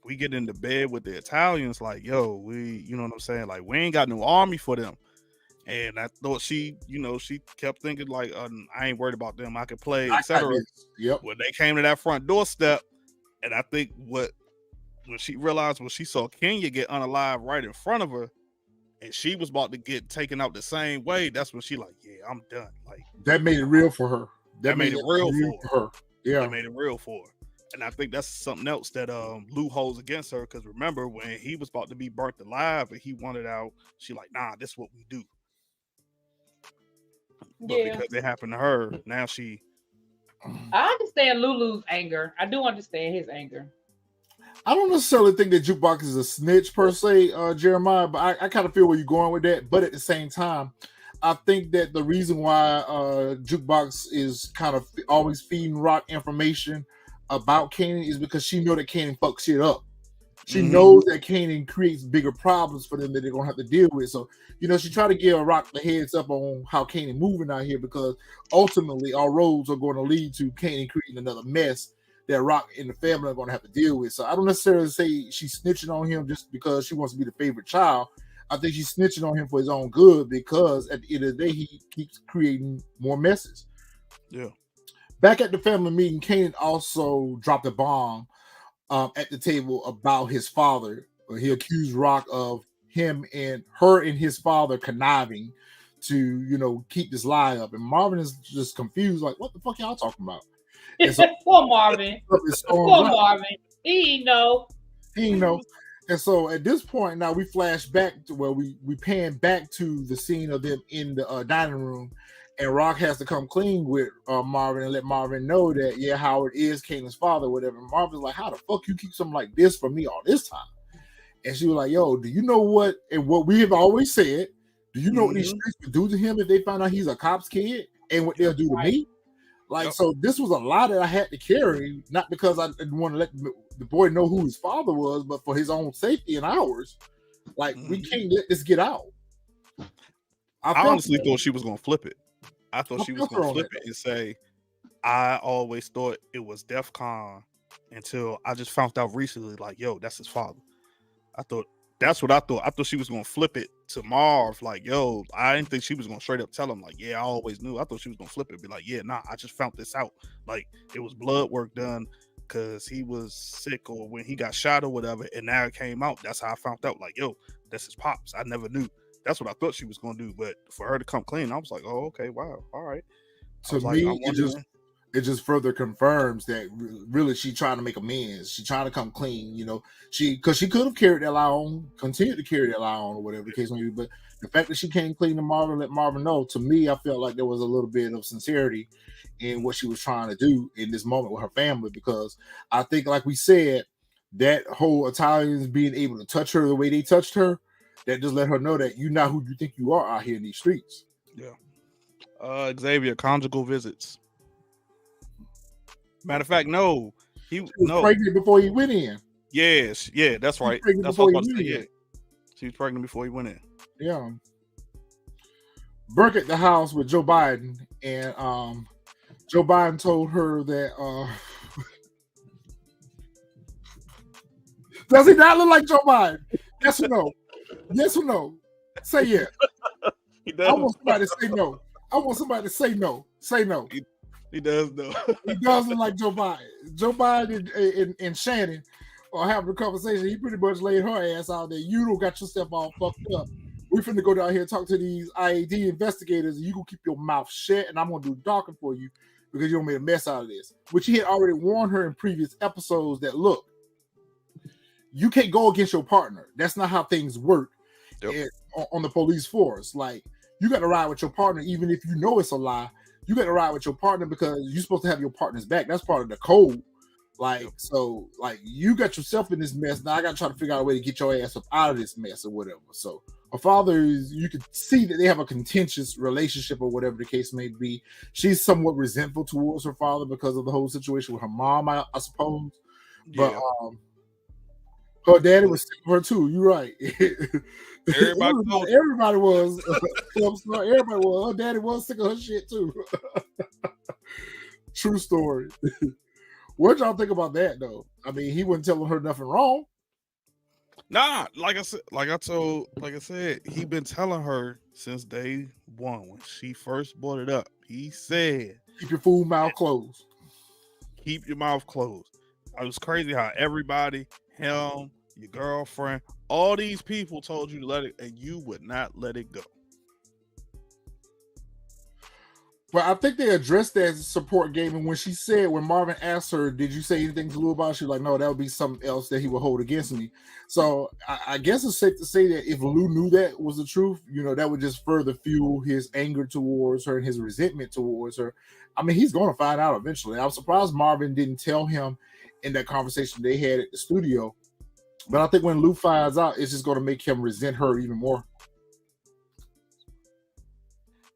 we get into bed with the Italians, like, yo, you know what I'm saying? Like, we ain't got no army for them. And I thought she kept thinking, like, I ain't worried about them. I can play, etc. Yep. When they came to that front doorstep, and I think what when she realized when she saw Kenya get unalive right in front of her, and she was about to get taken out the same way, that's when she like, yeah, I'm done. Like that made it real for her. that made it real for her. Yeah, that made it real for her. And I think that's something else that Lou holds against her. Because remember when he was about to be burnt alive and he wanted out, she like, nah, this is what we do. But because it happened to her, now she. I understand Lulu's anger. I do understand his anger. I don't necessarily think that Jukebox is a snitch per se, Jeremiah, but I kind of feel where you're going with that. But at the same time, I think that the reason why Jukebox is kind of always feeding Rock information about Kanan is because she know that Kanan fucks shit up. She knows that Kanan creates bigger problems for them that they're gonna have to deal with. So, she try to give Rock the heads up on how Kanan moving out here because ultimately our roads are going to lead to Kanan creating another mess that Rock and the family are going to have to deal with. So I don't necessarily say she's snitching on him just because she wants to be the favorite child. I think she's snitching on him for his own good because at the end of the day, he keeps creating more messes. Yeah. Back at the family meeting, Kanan also dropped a bomb at the table about his father. He accused Rock of him and her and his father conniving to, keep this lie up. And Marvin is just confused, like, what the fuck y'all talking about? So, poor Marvin. Poor Marvin. He know. And so at this point now we flash back to where we pan back to the scene of them in the dining room, and Rock has to come clean with Marvin and let Marvin know that Howard is Kanan's father, whatever. And Marvin's like, how the fuck you keep something like this from me all this time? And she was like, yo, do you know what we have always said? Do you know what these streets would do to him if they find out he's a cop's kid and what they'll do to me? Like, so this was a lie that I had to carry, not because I didn't want to let the boy know who his father was, but for his own safety and ours. Like, we can't let this get out. I honestly thought she was going to flip it. I thought she was going to flip it and say, I always thought it was DEF CON until I just found out recently, like, yo, that's his father. That's what I thought. I thought she was going to flip it to Marv, like, yo, I didn't think she was going to straight up tell him, like, yeah, I always knew. I thought she was going to flip it, be like, yeah, nah, I just found this out. Like, it was blood work done because he was sick or when he got shot or whatever, and now it came out. That's how I found out, like, yo, that's his pops. I never knew. That's what I thought she was going to do. But for her to come clean, I was like, oh, okay, wow, all right. To me, it just further confirms that really she trying to make amends. She trying to come clean, because she could have carried that lie on, continued to carry that lie on, or whatever the case may be. But the fact that she came clean to Marvin, let Marvin know, to me, I felt like there was a little bit of sincerity in what she was trying to do in this moment with her family. Because I think, like we said, that whole Italians being able to touch her the way they touched her, that just let her know that you're not who you think you are out here in these streets. Yeah. Xavier, conjugal visits. Matter of fact, no. He was pregnant before he went in. Yes, yeah, that's right. That's what I was about to say. Yeah. She was pregnant before he went in. Yeah. Burke at the house with Joe Biden, and Joe Biden told her that does he not look like Joe Biden? Yes or no? Yes or no? Say yes. He does. I want somebody to say no. I want somebody to say no. Say no. He does though. He does look like Joe Biden. Joe Biden and Shannon are having a conversation. He pretty much laid her ass out there. You don't got yourself all fucked up. We're finna go down here and talk to these IAD investigators, and you gonna keep your mouth shut, and I'm gonna do docking for you because you don't make a mess out of this. Which he had already warned her in previous episodes that, look, you can't go against your partner. That's not how things work on the police force. Like, you got to ride with your partner, even if you know it's a lie. You got to ride with your partner because you're supposed to have your partner's back. That's part of the code. Like, so, like, you got yourself in this mess. Now I got to try to figure out a way to get your ass up out of this mess or whatever. So, her father is, you can see that they have a contentious relationship or whatever the case may be. She's somewhat resentful towards her father because of the whole situation with her mom, I suppose. But her daddy was sick of her too. You're right. Everybody was. Everybody was. Her daddy was sick of her shit too. True story. What y'all think about that though? I mean, he wasn't telling her nothing wrong. Nah, like I said, he been telling her since day one when she first brought it up. He said, "Keep your fool mouth closed. Keep your mouth closed." It was crazy how everybody him, your girlfriend, all these people told you to let it, and you would not let it go. But I think they addressed that support game, and when Marvin asked her, "Did you say anything to Lou about it?" She was like, "No, that would be something else that he would hold against me." So I guess it's safe to say that if Lou knew that was the truth, that would just further fuel his anger towards her and his resentment towards her. I mean, he's going to find out eventually. I'm surprised Marvin didn't tell him in that conversation they had at the studio. But I think when Lou finds out, it's just going to make him resent her even more.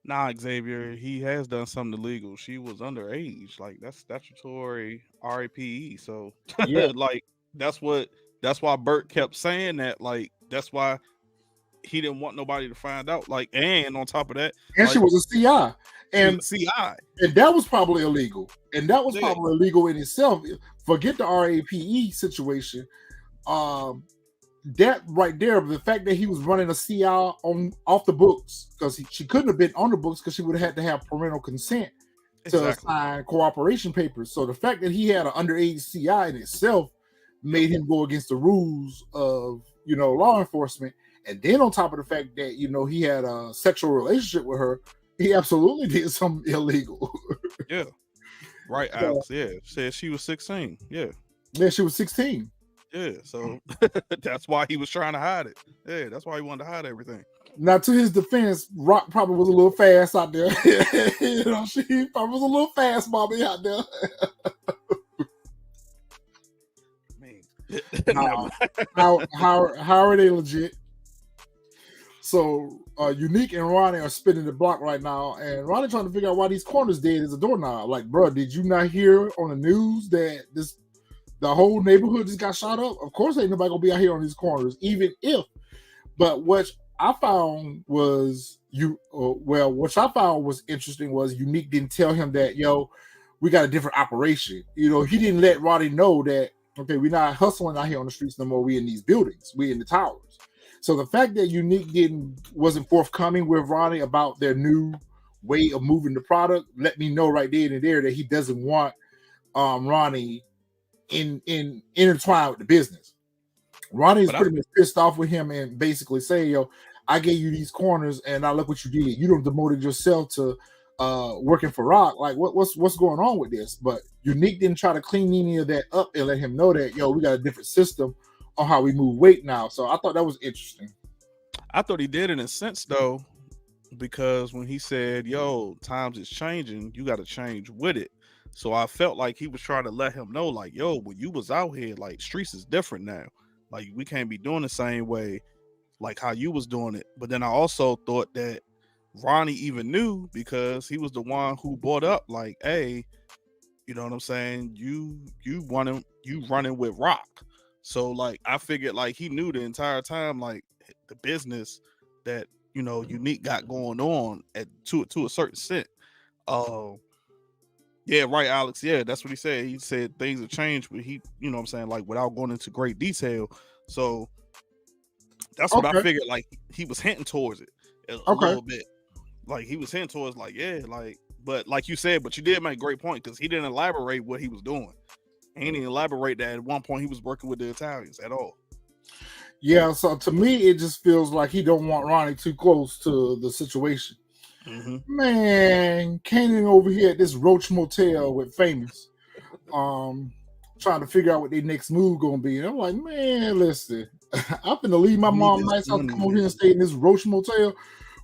Nah, Xavier, he has done something illegal. She was underage. Like that's statutory RAPE. So Yeah, like that's why Bert kept saying that. Like that's why he didn't want nobody to find out. Like, and on top of that, and she like was a CI, she was and a CI. and that was probably illegal, and that was Yeah, probably illegal in itself. Forget the RAPE situation. Um, that right there, the fact that he was running a CI on off the books because she couldn't have been on the books because she would have had to have parental consent to exactly. sign cooperation papers. So the fact that he had an underage CI in itself Yep. made him go against the rules of law enforcement. And then on top of the fact that he had a sexual relationship with her, he absolutely did something illegal. Yeah. Right, So, Alex. Yeah. Said she was 16. Yeah. yeah, she was 16. Yeah. So that's why he was trying to hide it. Yeah, that's why he wanted to hide everything. Now, to his defense, Rock probably was a little fast out there. She probably was a little fast, Bobby, out there. Man. Nah, how are they legit? So, Unique and Ronnie are spinning the block right now, and Ronnie trying to figure out why these corners dead as a doorknob. Like, bro, did you not hear on the news that the whole neighborhood just got shot up? Of course, ain't nobody gonna be out here on these corners, even if. But what I found was what I found was interesting was Unique didn't tell him that we got a different operation. He didn't let Ronnie know that okay, we're not hustling out here on the streets no more. We in these buildings, we in the towers. So the fact that Unique wasn't forthcoming with Ronnie about their new way of moving the product let me know right then and there that he doesn't want Ronnie in intertwined with the business. Ronnie is But I pretty much pissed off with him and basically saying, I gave you these corners and now look what you did. You don't demoted yourself to working for Rock. Like what's going on with this? But Unique didn't try to clean any of that up and let him know that we got a different system on how we move weight now. So I thought that was interesting. thought he did in a sense though, because when he said, yo, times is changing, you gotta change with it. So I felt like he was trying to let him know, like, yo, when you was out here, like streets is different now. Like we can't be doing the same way like how you was doing it. But then I also thought that Ronnie even knew because he was the one who brought up like, hey, you know what I'm saying? You running with Rock. So like I figured like he knew the entire time like the business that Unique got going on to a certain extent. Yeah, right, Alex. Yeah, that's what he said. He said things have changed, but he, what I'm saying, like without going into great detail. So that's what I Okay. figured. Like he was hinting towards it a Okay. little bit. Like he was hinting towards, like, yeah, like, but like you said, but you did make a great point because he didn't elaborate what he was doing. He didn't elaborate that at one point he was working with the Italians at all. Yeah, so to me it just feels like he don't want Ronnie too close to the situation. Mm-hmm. Man, Kanan over here at this Roach Motel with Famous, trying to figure out what their next move gonna be. And I'm like, man, listen, I'm gonna leave my mom nice house, come over here and stay in this Roach Motel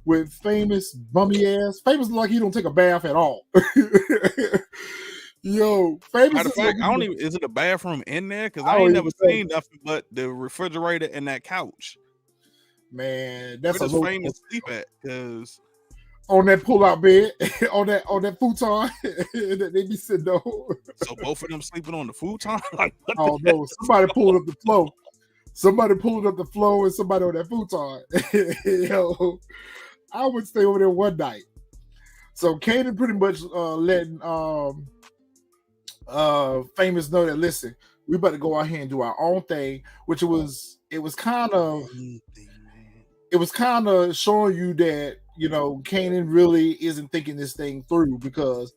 with Famous bummy ass. Famous look like he don't take a bath at all. Yo, Famous Matter of is like, fact, I don't even. Is it a bathroom in there? Because I I don't ain't even never know. seen nothing but the refrigerator and that couch. Man, Where that's a does low Famous sleep at? Because on that pull-out bed, on that futon that they be sitting on. so both of them sleeping on the futon. Like what? Oh no, somebody pulled up the flow. Somebody pulled up the flow and somebody on that futon. Yo, I would stay over there one night. So Kanan pretty much letting Famous know that listen, we better go out here and do our own thing, which it was kind of showing you that Kanan really isn't thinking this thing through because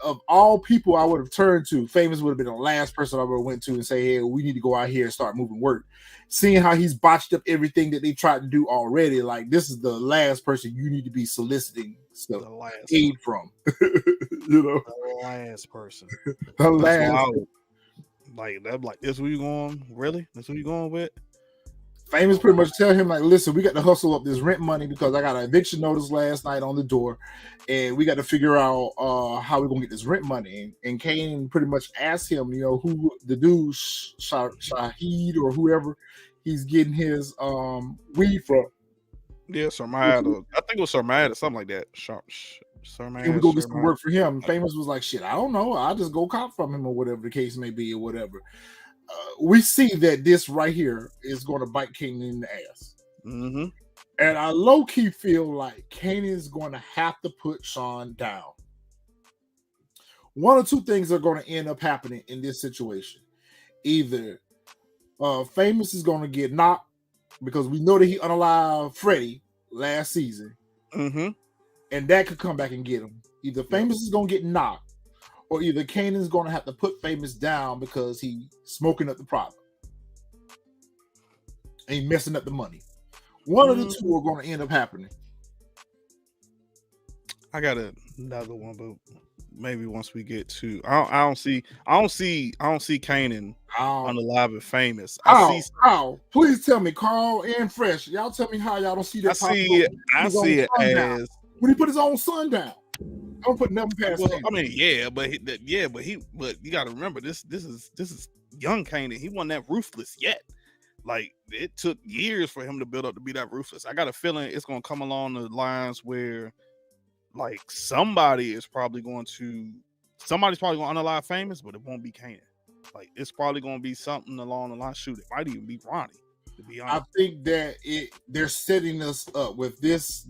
of all people I would have turned to, Famous would have been the last person I would have went to and say, hey, we need to go out here and start moving work. Seeing how he's botched up everything that they tried to do already, like this is the last person you need to be soliciting stuff aid from. You know, the last person. The last. Like that, like this. Who you going? Really? That's who you going with? Famous pretty much tell him like, listen, we got to hustle up this rent money because I got an eviction notice last night on the door, and we got to figure out how we're gonna get this rent money. And Kanan pretty much asked him, you know, who the dude Shahid or whoever he's getting his weed from. Yeah, Sarmad. I think it was Sarmad or something like that. Sarmad. And we go get some work for him. Famous was like, shit, I don't know. I'll just go cop from him or whatever the case may be or whatever. We see that this right here is going to bite Kanan in the ass. Mm-hmm. And I low-key feel like Kanan is going to have to put Sean down. One or two things are going to end up happening in this situation. Either Famous is going to get knocked because we know that he unalived Freddie last season. Mm-hmm. And that could come back and get him. Either Famous is going to get knocked, or either Kanan's going to have to put Famous down because he's smoking up the product. And he's messing up the money. One of the two are going to end up happening. I got another one, but maybe once we get to, I don't see Kanan unalive and Famous. Please tell me, Carl and Fresh. Y'all tell me how y'all don't see that. I see it as when he put his own son down. I don't put nothing past him. I mean, but you got to remember this is young Kanan. He wasn't that ruthless yet. Like it took years for him to build up to be that ruthless. I got a feeling it's gonna come along the lines where, like, somebody's probably going to unalive Famous, but it won't be Kanan. Like it's probably gonna be something along the line. Shoot, it might even be Ronnie. To be honest, I think that they're setting us up with this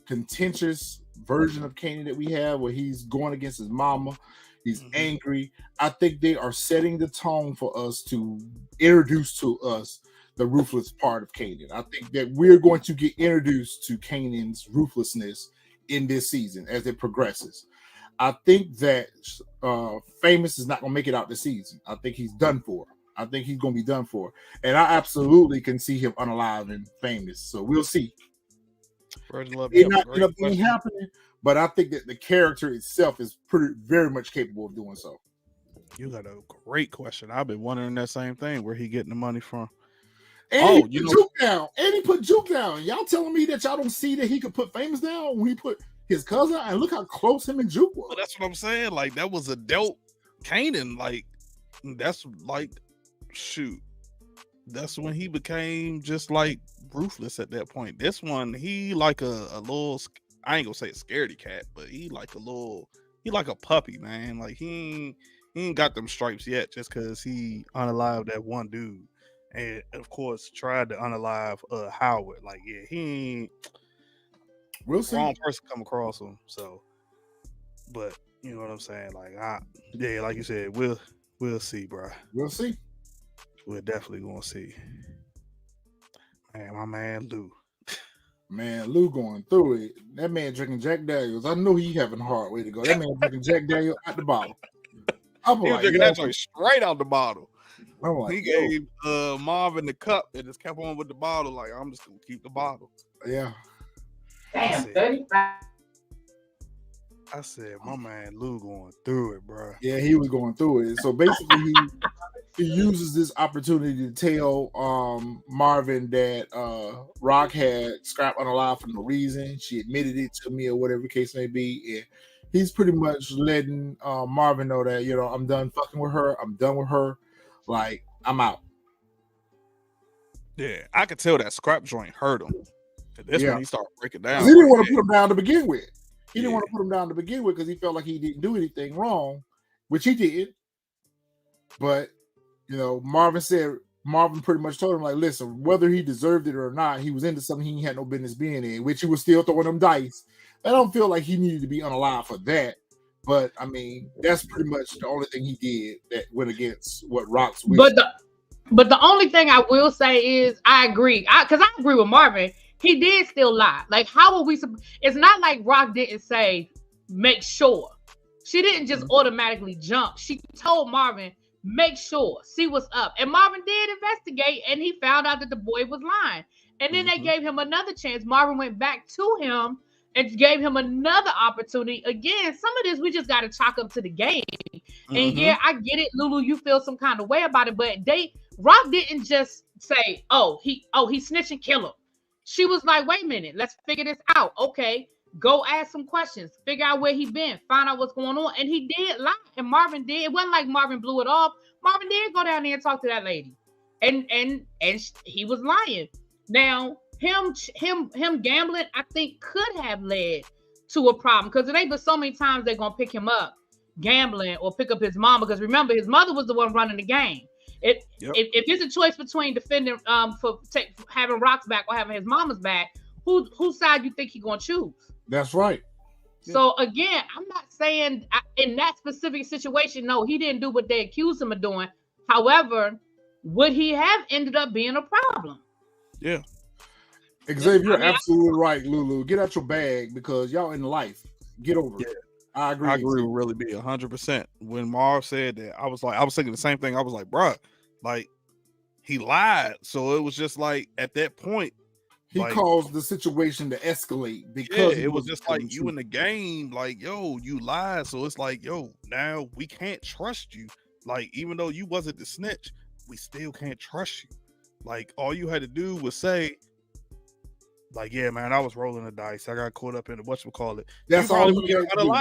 contentious version of Kanan that we have, where he's going against his mama. He's angry. I think they are setting the tone for us to introduce to us the ruthless part of Kanan. I think that we're going to get introduced to Kanan's ruthlessness in this season as it progresses. I think that Famous is not going to make it out this season. I think he's done for. I think he's going to be done for. And I absolutely can see him unaliving Famous. So we'll see. It not end up being happening, but I think that the character itself is very much capable of doing so. You got a great question. I've been wondering that same thing. Where he getting the money from? And he put Juke down. Y'all telling me that y'all don't see that he could put Famous down when he put his cousin? And look how close him and Juke was. Well, that's what I'm saying. Like that was a dope Kanan. Like that's like shoot. That's when he became just like ruthless at that point. This one, he like a little, I ain't gonna say a scaredy cat, but he like a puppy, man. Like he ain't got them stripes yet just because he unalived that one dude. And of course tried to unalive Howard. Like, yeah, he ain't wrong person come across him. So, but you know what I'm saying? Like, like you said, we'll see, bro. We'll see. We're definitely gonna see. Man, my man Lou. Man, Lou going through it. That man drinking Jack Daniels. I know he having a hard way to go. That man drinking Jack Daniels at the bottle. He was drinking that joint straight out the bottle. Like, he gave Marvin the cup and just kept on with the bottle. Like, I'm just gonna keep the bottle. Yeah. Damn, 35. I said, my man Lou going through it, bro. Yeah, he was going through it. So basically, he uses this opportunity to tell Marvin that Rock had Scrap unalive for no reason. She admitted it to me or whatever the case may be. And he's pretty much letting Marvin know that, you know, I'm done fucking with her. I'm done with her. Like, I'm out. Yeah, I could tell that Scrap joint hurt him. This when he started breaking down. He didn't want to put him down to begin with. He didn't want to put him down to begin with because he felt like he didn't do anything wrong, which he did. But, you know, Marvin pretty much told him, like, listen, whether he deserved it or not, he was into something he had no business being in, which he was still throwing them dice. I don't feel like he needed to be unalive for that. But, I mean, that's pretty much the only thing he did that went against what Rock's wish. But the only thing I will say is I agree. Because I agree with Marvin. He did still lie. Like, how are we? It's not like Rock didn't say, make sure. She didn't just automatically jump. She told Marvin, make sure, see what's up. And Marvin did investigate, and he found out that the boy was lying. And then they gave him another chance. Marvin went back to him and gave him another opportunity. Again, some of this we just got to chalk up to the game. And yeah, I get it, Lulu. You feel some kind of way about it, but Rock didn't just say, "Oh, he snitching, kill him." She was like, "Wait a minute, let's figure this out." Okay, go ask some questions, figure out where he been, find out what's going on. And he did lie, and Marvin did. It wasn't like Marvin blew it off. Marvin did go down there and talk to that lady, and he was lying. Now, him gambling, I think, could have led to a problem, because it ain't but so many times they're gonna pick him up gambling or pick up his mom, because remember, his mother was the one running the game. If it's a choice between defending having Rock's back or having his mama's back, whose side you think he gonna choose? That's right. So again, I'm not saying in that specific situation, no, he didn't do what they accused him of doing. However, would he have ended up being a problem? Yeah. Xavier, you're absolutely right, Lulu. Get out your bag, because y'all in life. Get over it. I agree. I agree with really be 100%. When Marv said that, I was thinking the same thing. I was like, bruh, like, he lied. So it was just like, at that point, he caused the situation to escalate, because it was just like, you in the game, like, yo, you lied. So it's like, yo, now we can't trust you. Like, even though you wasn't the snitch, we still can't trust you. Like, all you had to do was say, like, yeah, man, I was rolling the dice. I got caught up in it. Whatchamacallit. That's all he had to do.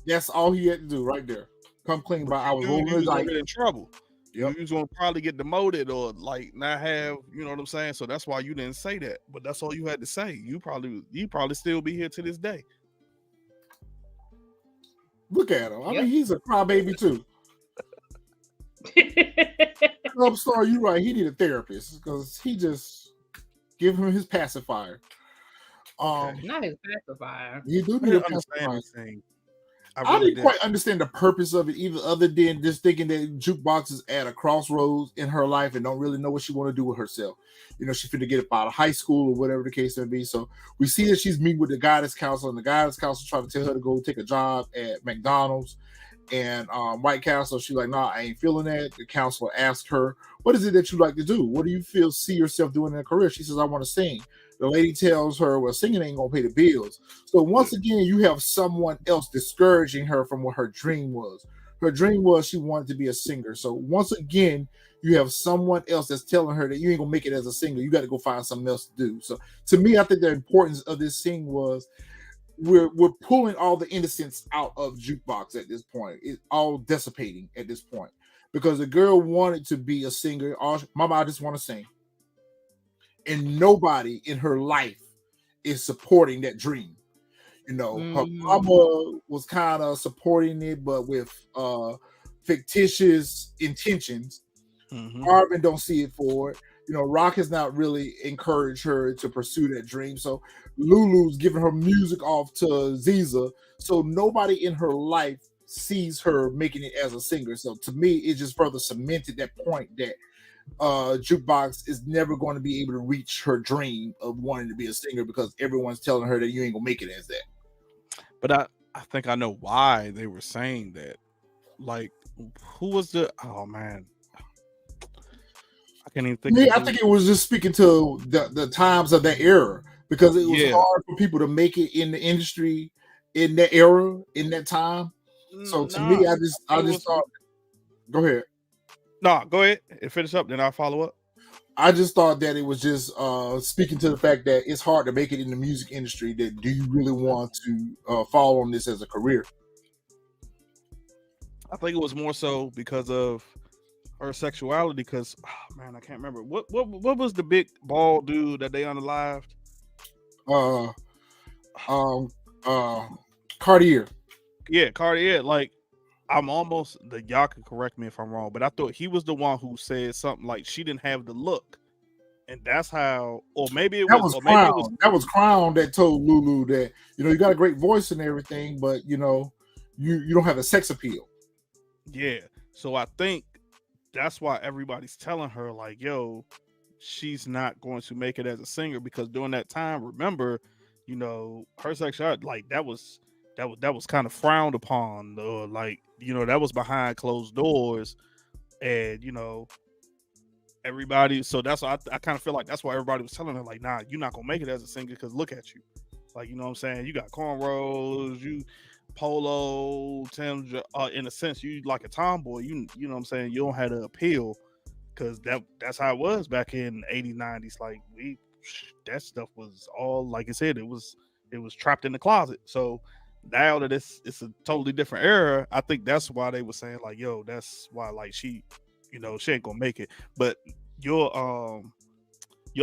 That's all he had to do right there. Come clean by I was rolling the dice. In trouble. You was gonna probably get demoted or like not have, you know what I'm saying? So that's why you didn't say that. But that's all you had to say. You probably still be here to this day. Look at him. I mean, he's a crybaby too. I'm sorry, you're right. He need a therapist, because he just give him his pacifier. Not his pacifier. You do need a pacifier. I didn't quite understand the purpose of it either, other than just thinking that Jukebox is at a crossroads in her life and don't really know what she want to do with herself. You know, she finna get up out of high school or whatever the case may be. So we see that she's meeting with the guidance counselor, and the guidance counselor trying to tell her to go take a job at McDonald's and White Castle. She's like, "Nah, I ain't feeling that." The counselor asked her, "What is it that you like to do? What do you see yourself doing in a career?" She says, "I want to sing." The lady tells her, "Well, singing ain't gonna pay the bills." So once again, you have someone else discouraging her from what her dream was. Her dream was she wanted to be a singer. So once again, you have someone else that's telling her that you ain't gonna make it as a singer. You got to go find something else to do. So to me, I think the importance of this scene was we're pulling all the innocence out of Jukebox at this point. It's all dissipating at this point, because the girl wanted to be a singer. Mama, I just want to sing. And nobody in her life is supporting that dream. You know, her mama was kind of supporting it, but with fictitious intentions. Marvin don't see it for it. You know, Rock has not really encouraged her to pursue that dream. So Lulu's giving her music off to Ziza. So nobody in her life sees her making it as a singer. So to me, it just further cemented that point that Jukebox is never going to be able to reach her dream of wanting to be a singer, because everyone's telling her that you ain't gonna make it as that. But I think I know why they were saying that. Like, who was oh man, I can't even think. I think it was just speaking to the times of that era, because it was hard for people to make it in the industry in that era, in that time. So to me, I just thought, go ahead. No, go ahead and finish up, then I'll follow up. I just thought that it was just speaking to the fact that it's hard to make it in the music industry. That do you really want to follow on this as a career? I think it was more so because of her sexuality. Because man, I can't remember what was the big bald dude that they unalived. Cartier. Yeah, Cartier. Like, I'm almost, y'all can correct me if I'm wrong, but I thought he was the one who said something like she didn't have the look, and that's how, or maybe it was Crown. That was Crown that told Lulu that, you know, you got a great voice and everything, but you know, you don't have a sex appeal. Yeah, so I think that's why everybody's telling her like, yo, she's not going to make it as a singer, because during that time, remember, you know, her sexuality, like that was that was kind of frowned upon, or like, you know, that was behind closed doors, and you know, everybody. So that's why I kind of feel like that's why everybody was telling her like, nah, you're not gonna make it as a singer because look at you, like, you know what I'm saying? You got cornrows, you polo, Tim. In a sense, you like a tomboy. You know what I'm saying? You don't have the appeal because that's how it was back in '80s, '90s. Like that stuff was all, like I said, it was trapped in the closet. So now that it's a totally different era, I think that's why they were saying like, yo, that's why like she, you know, she ain't gonna make it. But your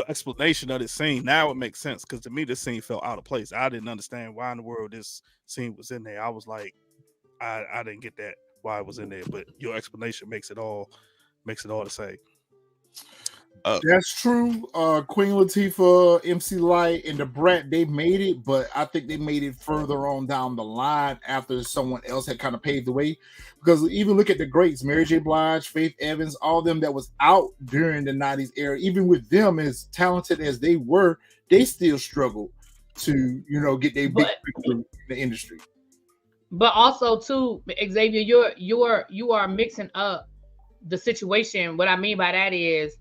explanation of this scene, now it makes sense, because to me this scene felt out of place. I didn't understand why in the world this scene was in there. I was like, I didn't get that why it was in there. But your explanation makes it all the same. That's true. Queen Latifah, MC Light, and the Brat, they made it, but I think they made it further on down the line after someone else had kind of paved the way. Because even look at the greats, Mary J. Blige, Faith Evans, all them that was out during the 90s era, even with them as talented as they were, they still struggled to, you know, get their big breakthrough in the industry. But also too, Xavier, you are mixing up the situation. What I mean by that is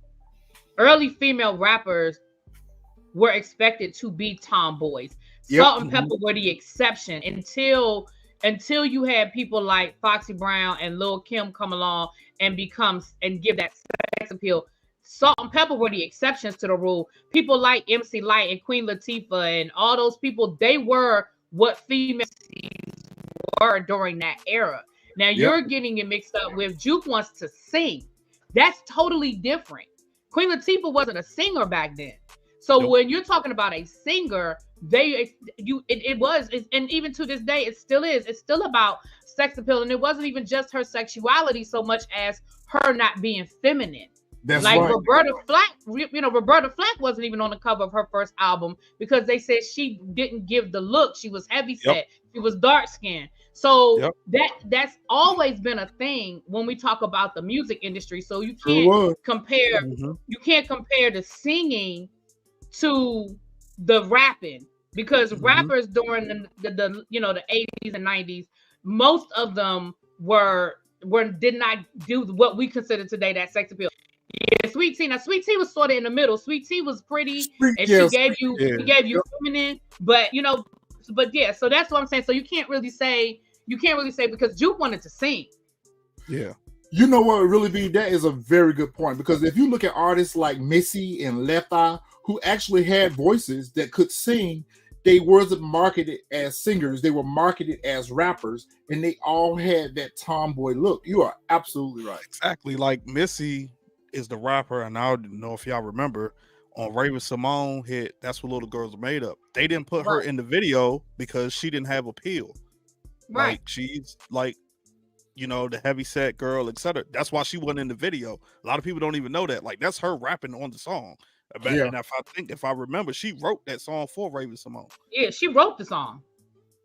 early female rappers were expected to be tomboys. Yep. Salt and Pepper were the exception until you had people like Foxy Brown and Lil' Kim come along and give that sex appeal. Salt and Pepper were the exceptions to the rule. People like MC Light and Queen Latifah and all those people, they were what females were during that era. Now you're getting it mixed up with Juke wants to sing. That's totally different. Queen Latifah wasn't a singer back then. So when you're talking about a singer, it was, and even to this day, it still is. It's still about sex appeal. And it wasn't even just her sexuality so much as her not being feminine. That's like right. Roberta Flack, Roberta Flack wasn't even on the cover of her first album because they said she didn't give the look. She was heavy set. She was dark skinned. So that's always been a thing when we talk about the music industry. So you can't compare. You can't compare the singing to the rapping, because rappers during the the 80s and 90s, most of them did not do what we consider today that sex appeal. Yeah, Sweet Tea. Now, Sweet Tea was sort of in the middle. Sweet Tea was pretty, and she gave you feminine, but so that's what I'm saying. So you can't really say because Juke wanted to sing. Yeah. You know what would really be? That is a very good point, because if you look at artists like Missy and Left Eye, who actually had voices that could sing, they wasn't marketed as singers. They were marketed as rappers, and they all had that tomboy look. You are absolutely right. Exactly. Like Missy is the rapper, and I don't know if y'all remember on Raven Simone hit That's What Little Girls Are Made Of. They didn't put her in the video because she didn't have appeal. Right. Like she's like, the heavy set girl, etc. That's why she wasn't in the video. A lot of people don't even know that. Like that's her rapping on the song. And if I remember, she wrote that song for Raven Simone. Yeah, she wrote the song.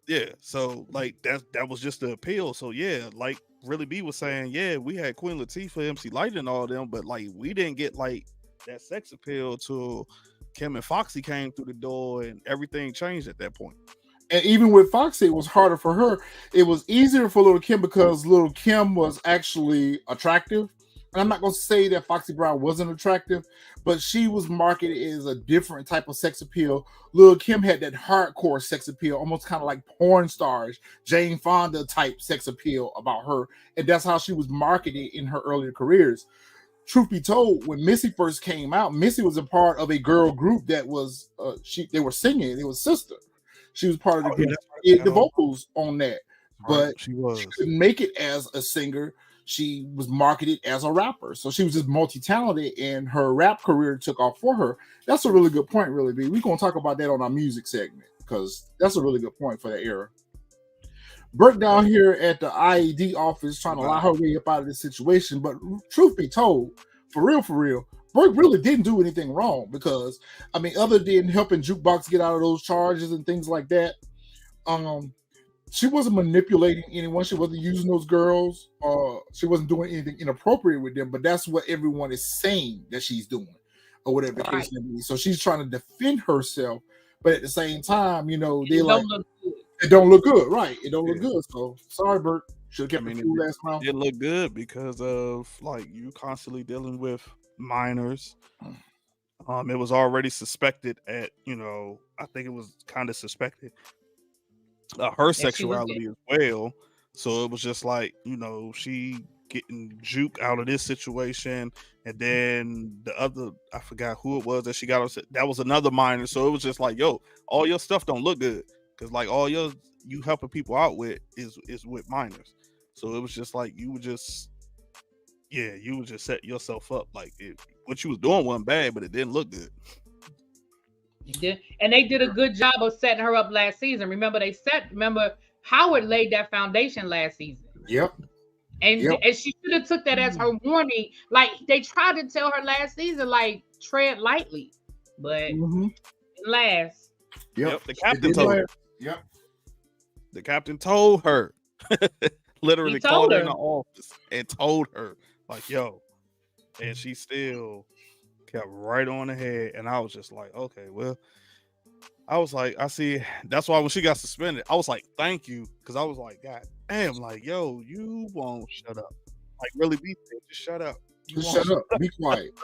Yeah, so like that was just the appeal. So yeah, like Really B was saying, yeah, we had Queen Latifah, MC Light, and all them, but like we didn't get like that sex appeal till Kim and Foxy came through the door, and everything changed at that point. And even with Foxy, it was harder for her. It was easier for Lil' Kim because Lil' Kim was actually attractive. And I'm not going to say that Foxy Brown wasn't attractive, but she was marketed as a different type of sex appeal. Lil' Kim had that hardcore sex appeal, almost kind of like porn stars, Jane Fonda type sex appeal about her. And that's how she was marketed in her earlier careers. Truth be told, when Missy first came out, Missy was a part of a girl group that was, they were singing. It was Sister. She was part of the group. The vocals on that. But she couldn't make it as a singer. She was marketed as a rapper. So she was just multi-talented, and her rap career took off for her. That's a really good point, really, B. We're going to talk about that on our music segment, because that's a really good point for that era. Burke down here at the IAD office trying to lie her way up out of this situation. But truth be told, for real, Burke really didn't do anything wrong, because, I mean, other than helping Jukebox get out of those charges and things like that, she wasn't manipulating anyone. She wasn't using those girls. She wasn't doing anything inappropriate with them. But that's what everyone is saying that she's doing, or whatever the case may be. So she's trying to defend herself, but at the same time, they're like, It don't look good, right? It don't look good. So sorry, Bert. Should have kept the food last round. It looked good because of like you constantly dealing with minors. It was already suspected at, I think it was kind of suspected her sexuality as well. So it was just like, she getting juke out of this situation, and then the other, I forgot who it was that she got upset. That was another minor. So it was just like, yo, all your stuff don't look good because like all you helping people out with is with minors. So it was just like you would just set yourself up. Like what you was doing wasn't bad, but it didn't look good. And they did a good job of setting her up last season. Remember Howard laid that foundation last season. Yep. And she should have took that as her warning. Like they tried to tell her last season, like tread lightly, but last. Yep. The captain told her. Yep. The captain told her. Literally called her in the office and told her, like, yo, and she still kept right on ahead. And I was just like, okay, well, I was like, I see. That's why when she got suspended, I was like, thank you. Because I was like, God damn, like, yo, you won't shut up. Like, really be there. Just shut up. Just shut up. Be quiet.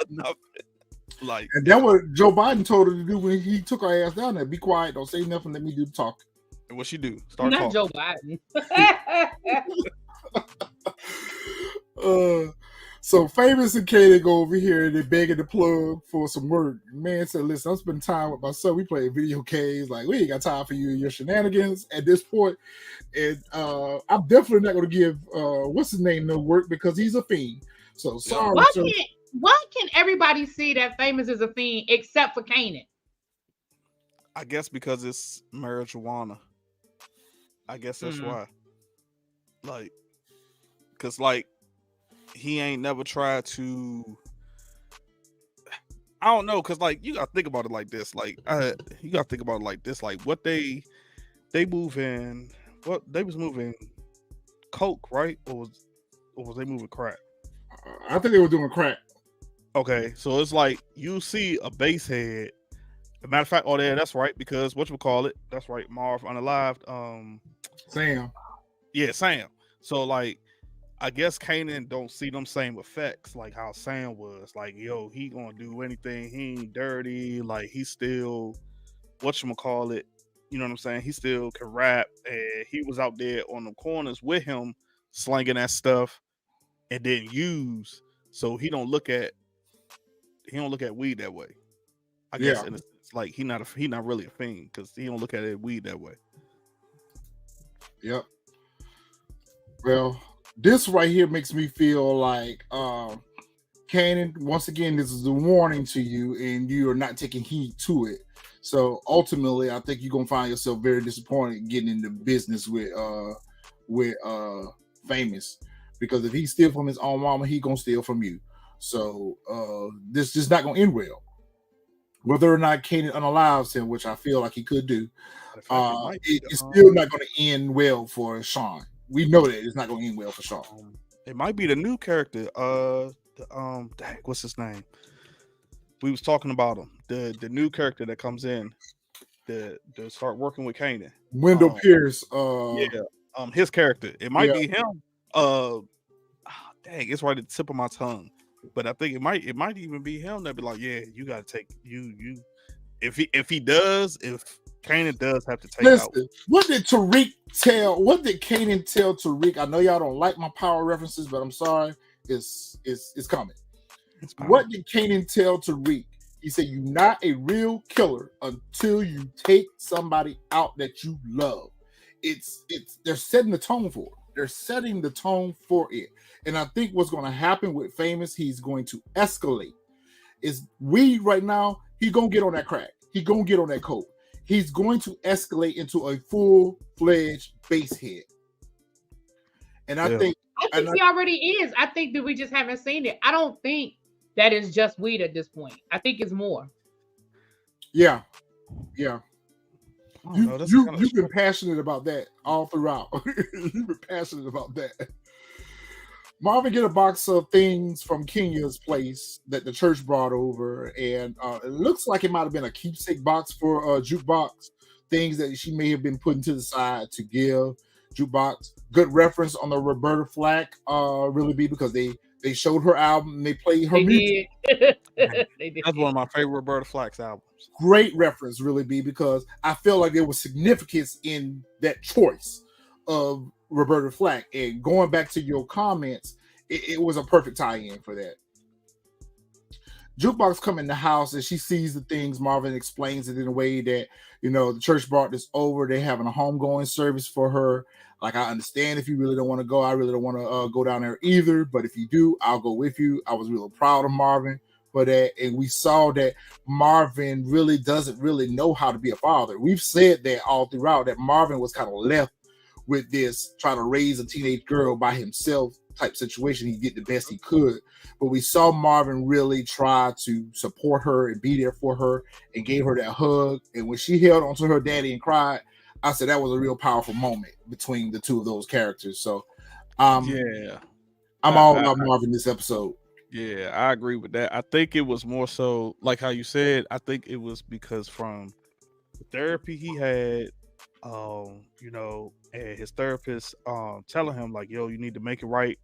Like, and that's what Joe Biden told her to do when he took her ass down there. Be quiet. Don't say nothing. Let me do the talking. And what she do? Start Not talking. Joe Biden. So Famous and Kanan go over here and they're begging the plug for some work. Man said, listen, I'm spending time with my son. We play video games. Like, we ain't got time for you and your shenanigans at this point. And I'm definitely not going to give, what's his name, no work because he's a fiend. So sorry. Why can everybody see that Famous is a fiend except for Kanan? I guess because it's marijuana. I guess that's why. Like, because, like, he ain't never tried to. I don't know, because, like, you got to think about it like this. Like, you got to think about it like this. Like, what they move in. What they was moving coke, right? Or was they moving crack? I think they were doing crack. Okay, so it's like you see a bass head. As a matter of fact, that's right, because whatchamacallit, that's right, Marv unalived. Sam. Yeah, Sam. So like I guess Kanan don't see them same effects like how Sam was. Like, yo, he gonna do anything, he ain't dirty, like he still whatchamacallit, you know what I'm saying? He still can rap, and he was out there on the corners with him slanging that stuff and didn't use. So he don't look at weed that way. I guess in a sense, like he not really a fiend because he don't look at it weed that way. Yep. Well, this right here makes me feel like Kanan, once again, this is a warning to you, and you are not taking heed to it. So ultimately, I think you're gonna find yourself very disappointed getting into business with Famous, because if he steal from his own mama, he gonna steal from you. So this just not gonna end well. Whether or not Kanan unalives him, which I feel like he could do, it's still not going to end well for Sean. We know that it's not going to end well for Sean. It might be the new character. What's his name? We was talking about him. The new character that comes in to start working with Kanan. Wendell Pierce. His character. It might be him. It's right at the tip of my tongue. But I think it might even be him that be like, yeah, you gotta take you. If Kanan does have to take out. What did Tariq tell? What did Kanan tell Tariq? I know y'all don't like my power references, but I'm sorry, it's coming. What did Kanan tell Tariq? He said, "You're not a real killer until you take somebody out that you love." They're setting the tone for it. They're setting the tone for it. And I think what's going to happen with Famous, he's going to escalate. Is weed right now, he's going to get on that crack. He's going to get on that coke. He's going to escalate into a full-fledged bass head. And I think he already is. I think that we just haven't seen it. I don't think that is just weed at this point. I think it's more. Yeah. You've been passionate about that all throughout. You've been passionate about that. Marvin get a box of things from Kenya's place that the church brought over, and it looks like it might have been a keepsake box for a jukebox. things that she may have been putting to the side to give Jukebox. Good reference on the Roberta Flack, really be because they showed her album and they played her They music. did. They did. That's one of my favorite Roberta Flack's albums. Great reference, really be because I feel like there was significance in that choice of Roberta Flack. And going back to your comments, it was a perfect tie-in for that. Jukebox come in the house and she sees the things. Marvin explains it in a way that, you know, the church brought this over. They're having a homegoing service for her. Like, I understand if you really don't want to go. I really don't want to go down there either. But if you do, I'll go with you. I was really proud of Marvin for that. And we saw that Marvin really doesn't really know how to be a father. We've said that all throughout, that Marvin was kind of left with this trying to raise a teenage girl by himself type situation. He did the best he could, but we saw Marvin really try to support her and be there for her and gave her that hug. And when she held onto her daddy and cried, I said that was a real powerful moment between the two of those characters. So yeah, I'm all about Marvin this episode. Yeah, I agree with that. I think it was more so like how you said. I think it was because from the therapy he had, you know, and his therapist telling him like, yo, you need to make it right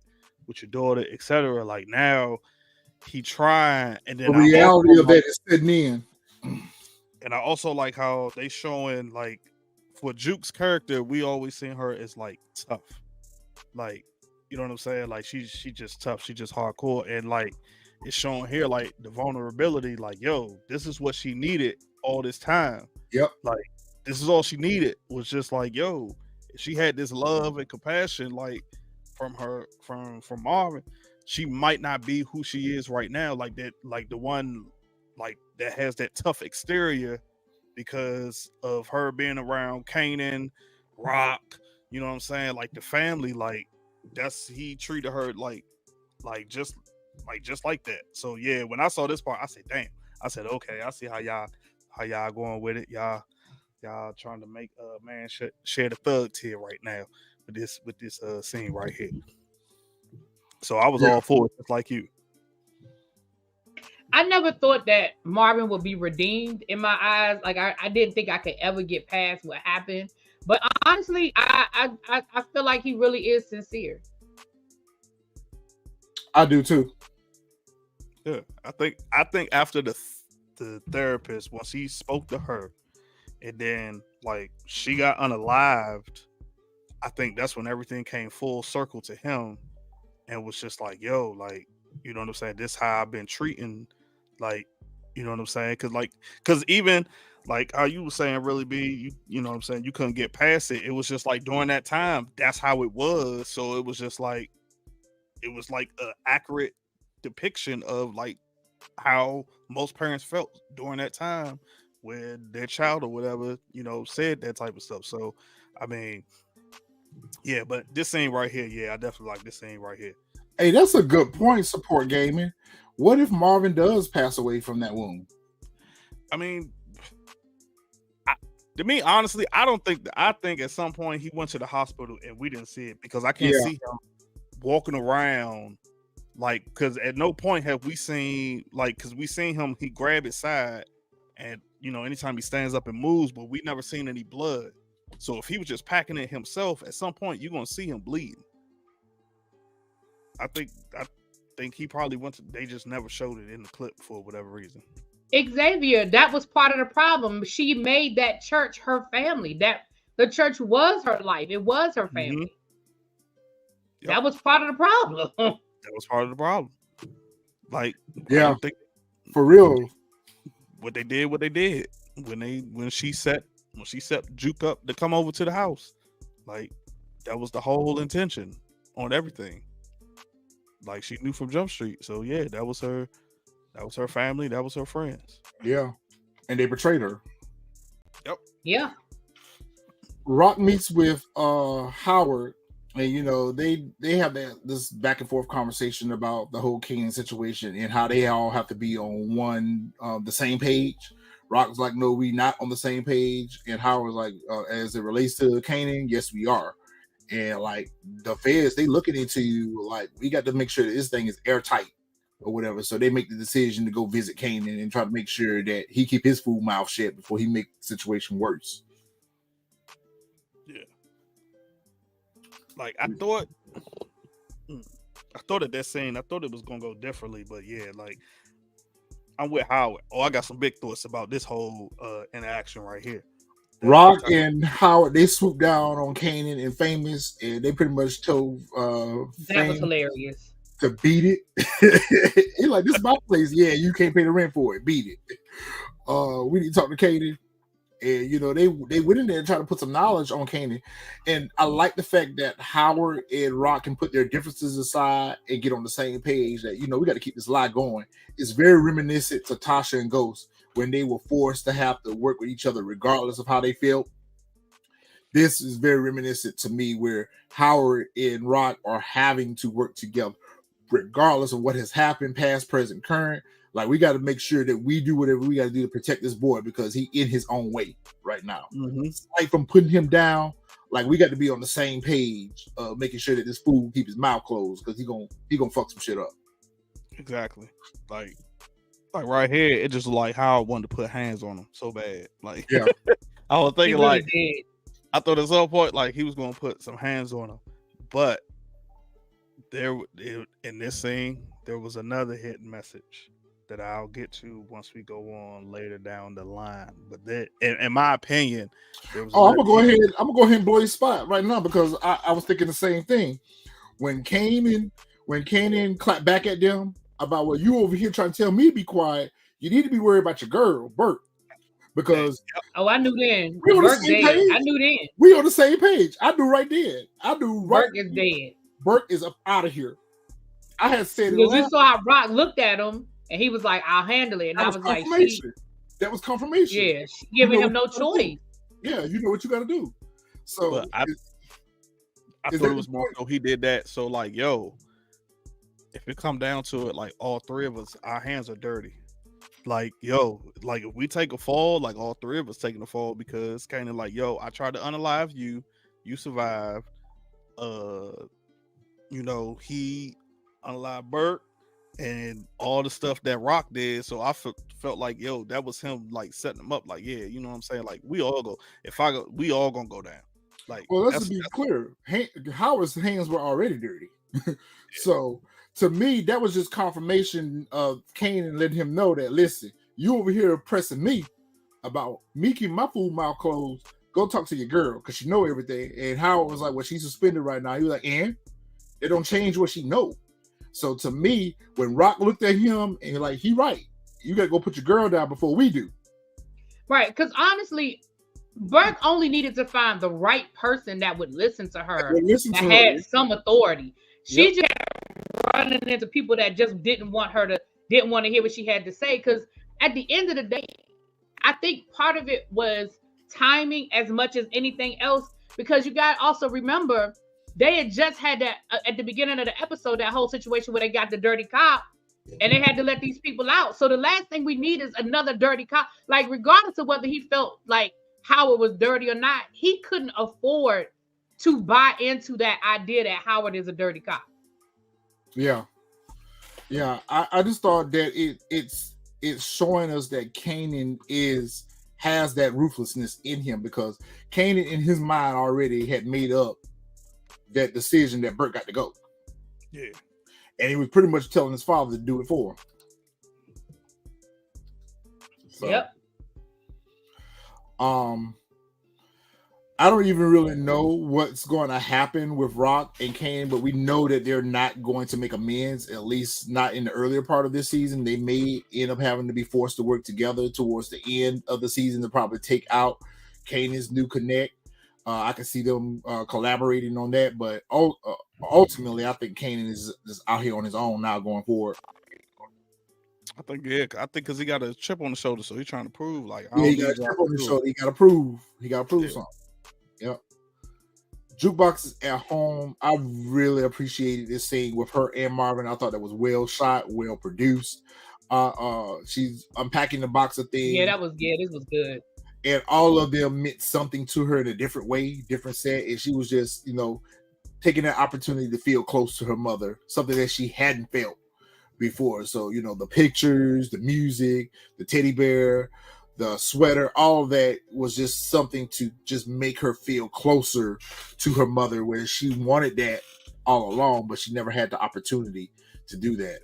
with your daughter, etc. Like now he trying, and then The reality of that is sitting in. And I also like how they showing like for Juke's character, we always seen her as like tough, like, you know what I'm saying? Like she just tough, she just hardcore, and like it's showing here like the vulnerability. Like, yo, this is what she needed all this time. Yep. Like this is all she needed was just like, yo, she had this love and compassion like from Marvin. She might not be who she is right now, like that, like the one like that has that tough exterior because of her being around Kanan, Rock, you know what I'm saying? Like the family, like he treated her like just like that. So yeah, when I saw this part, I said, damn. I said, okay, I see how y'all going with it. Y'all trying to make man share the thug tear right now with this scene right here. So I was all for it, just like you. I never thought that Marvin would be redeemed in my eyes. Like I didn't think I could ever get past what happened. But honestly, I feel like he really is sincere. I do too. Yeah, I think after the therapist, once he spoke to her, and then like she got unalived, I think that's when everything came full circle to him, and was just like, yo, like, you know what I'm saying? This how I've been treating, like, you know what I'm saying? Cause even like how you were saying, really be, you know what I'm saying? You couldn't get past it. It was just like during that time, that's how it was. So it was just like, it was like an accurate depiction of like how most parents felt during that time when their child or whatever, you know, said that type of stuff. So, I mean, yeah, but this scene right here, yeah, I definitely like this scene right here. Hey, that's a good point, Support Gaming. What if Marvin does pass away from that wound? I mean, to me, honestly, I think at some point he went to the hospital and we didn't see it because I can't see him walking around like, because at no point have we seen like, because we seen him, he grab his side and, you know, anytime he stands up and moves, but we never seen any blood. So if he was just packing it himself, at some point you're gonna see him bleeding. I think he probably went to, they just never showed it in the clip for whatever reason. Xavier, that was part of the problem. She made that church her family. That the church was her life. It was her family. Mm-hmm. Yep. That was part of the problem. That was part of the problem. Like, yeah, for real. What they did when she set Juke up to come over to the house, like that was the whole intention on everything. Like she knew from Jump Street, so yeah, that was her family, that was her friends. Yeah, and they betrayed her. Yep. Yeah. Rock meets with Howard, and you know they have this back and forth conversation about the whole Kanan situation and how they all have to be on the same page. Rock's like, no, we not on the same page, and Howard's like, as it relates to Kanan, yes, we are. And like the feds, they looking into you like, we got to make sure that this thing is airtight or whatever. So they make the decision to go visit Kanan and try to make sure that he keep his fool mouth shut before he make the situation worse. Like I thought at that scene, I thought it was gonna go differently, but yeah, like I'm with Howard. Oh, I got some big thoughts about this whole interaction right here. Rock and Howard, they swooped down on Kanan and Famous, and they pretty much told that was hilarious to beat it. He's like, this is my place. Yeah, you can't pay the rent for it. Beat it. We need to talk to Kanan. And they went in there and tried to put some knowledge on Kanan. And I like the fact that Howard and Rock can put their differences aside and get on the same page that, we got to keep this lie going. It's very reminiscent to Tasha and Ghost when they were forced to have to work with each other regardless of how they felt. This is very reminiscent to me where Howard and Rock are having to work together regardless of what has happened, past, present, current. Like, we got to make sure that we do whatever we got to do to protect this boy because he in his own way right now. Mm-hmm. Like, from putting him down, like, we got to be on the same page, making sure that this fool keep his mouth closed because he gonna fuck some shit up. Exactly. Like right here, it just like how I wanted to put hands on him so bad. Like, yeah, I was thinking really like, did. I thought at some point like he was gonna put some hands on him, but in this scene there was another hidden message that I'll get to once we go on later down the line. But that, in my opinion, there was. I'm gonna go ahead and blow your spot right now because I was thinking the same thing when Kanan clapped back at them about what you over here trying to tell me to be quiet. You need to be worried about your girl, Bert, because I knew then. We on the Bert same dead. page. I knew then. We on the same page. I knew right then. I knew right. Bert is dead. Bert is up out of here. I had said because you saw how Rock looked at him and he was like, "I'll handle it," and I was like, "That was confirmation." Yeah, she giving him no choice. Yeah, you know what you got to do. So I thought it was more so he did that. So like, yo, if it come down to it, like all three of us, our hands are dirty. Like, yo, like if we take a fall, like all three of us taking a fall because kind of like, yo, I tried to unalive you, you survived. He unalived Bert and all the stuff that Rock did. So I felt like, yo, that was him like setting him up. Like, yeah, you know what I'm saying? Like, we all go. We all gonna go down. Like, well, let's be clear. Howard's hands were already dirty. So to me, that was just confirmation of Kanan letting him know that, listen, you over here pressing me about me keeping my food mouth closed. Go talk to your girl because she know everything. And Howard was like, well, she's suspended right now. He was like, and it don't change what she know. So to me, when Rock looked at him and like, he right, you got to go put your girl down before we do. Right, because honestly, Burke only needed to find the right person that would listen to her, that had some authority. She just running into people that just didn't want to hear what she had to say. Because at the end of the day, I think part of it was timing as much as anything else. Because you got to also remember, they had just had that at the beginning of the episode, that whole situation where they got the dirty cop and they had to let these people out. So the last thing we need is another dirty cop. Like, regardless of whether he felt like Howard was dirty or not, he couldn't afford to buy into that idea that Howard is a dirty cop. Yeah. I just thought that it's showing us that Kanan has that ruthlessness in him, because Kanan in his mind already had made up that decision that Bert got to go. Yeah. And he was pretty much telling his father to do it for him. So, yep. I don't even really know what's going to happen with Rock and Kanan, but we know that they're not going to make amends, at least not in the earlier part of this season. They may end up having to be forced to work together towards the end of the season to probably take out Kanan's new connect. I can see them collaborating on that, but ultimately, I think Kanan is out here on his own now going forward. I think because he got a chip on the shoulder, so he's trying to prove he got a chip on the shoulder. He got to prove something. Yep. Jukebox is at home. I really appreciated this scene with her and Marvin. I thought that was well shot, well produced. She's unpacking the box of things. Yeah, this was good. And all of them meant something to her in a different way, different set. And she was just, taking that opportunity to feel close to her mother, something that she hadn't felt before. So, the pictures, the music, the teddy bear, the sweater, all of that was just something to just make her feel closer to her mother, where she wanted that all along, but she never had the opportunity to do that.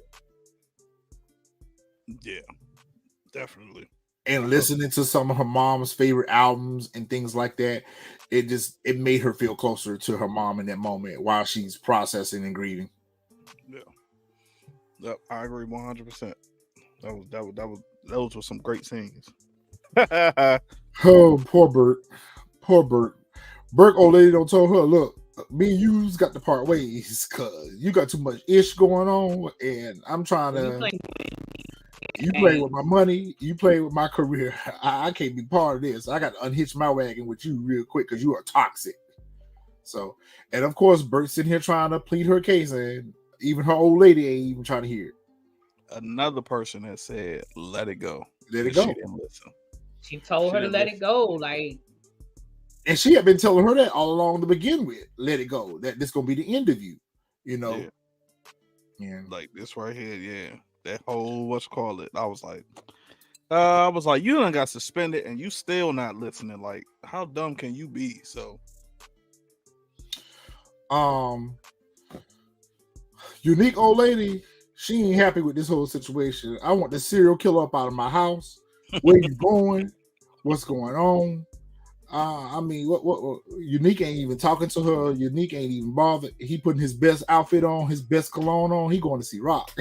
Yeah, definitely. And listening to some of her mom's favorite albums and things like that, it made her feel closer to her mom in that moment while she's processing and grieving. Yeah, yep, I agree 100%. Those were some great scenes. Oh, poor Bert. Poor Bert. Bert, old lady, don't tell her, look, me and you's got to part ways because you got too much ish going on, and I'm trying to. You play with my money, you play with my career. I can't be part of this. I got to unhitch my wagon with you real quick because you are toxic. So, and of course, Bert's sitting here trying to plead her case, and even her old lady ain't even trying to hear it. Another person that said, "Let it go." Let it go. She didn't listen. She told her to let it go, like. And she had been telling her that all along to begin with. Let it go. That this gonna be the end of you. You know. Yeah. Like this right here. Yeah. That whole I was like, you done got suspended and you still not listening. Like, how dumb can you be? So, unique old lady, she ain't happy with this whole situation. I want the serial killer up out of my house. Where you going? What's going on? I mean, what? Unique ain't even talking to her. Unique ain't even bothered. He putting his best outfit on, his best cologne on. He going to see Rock.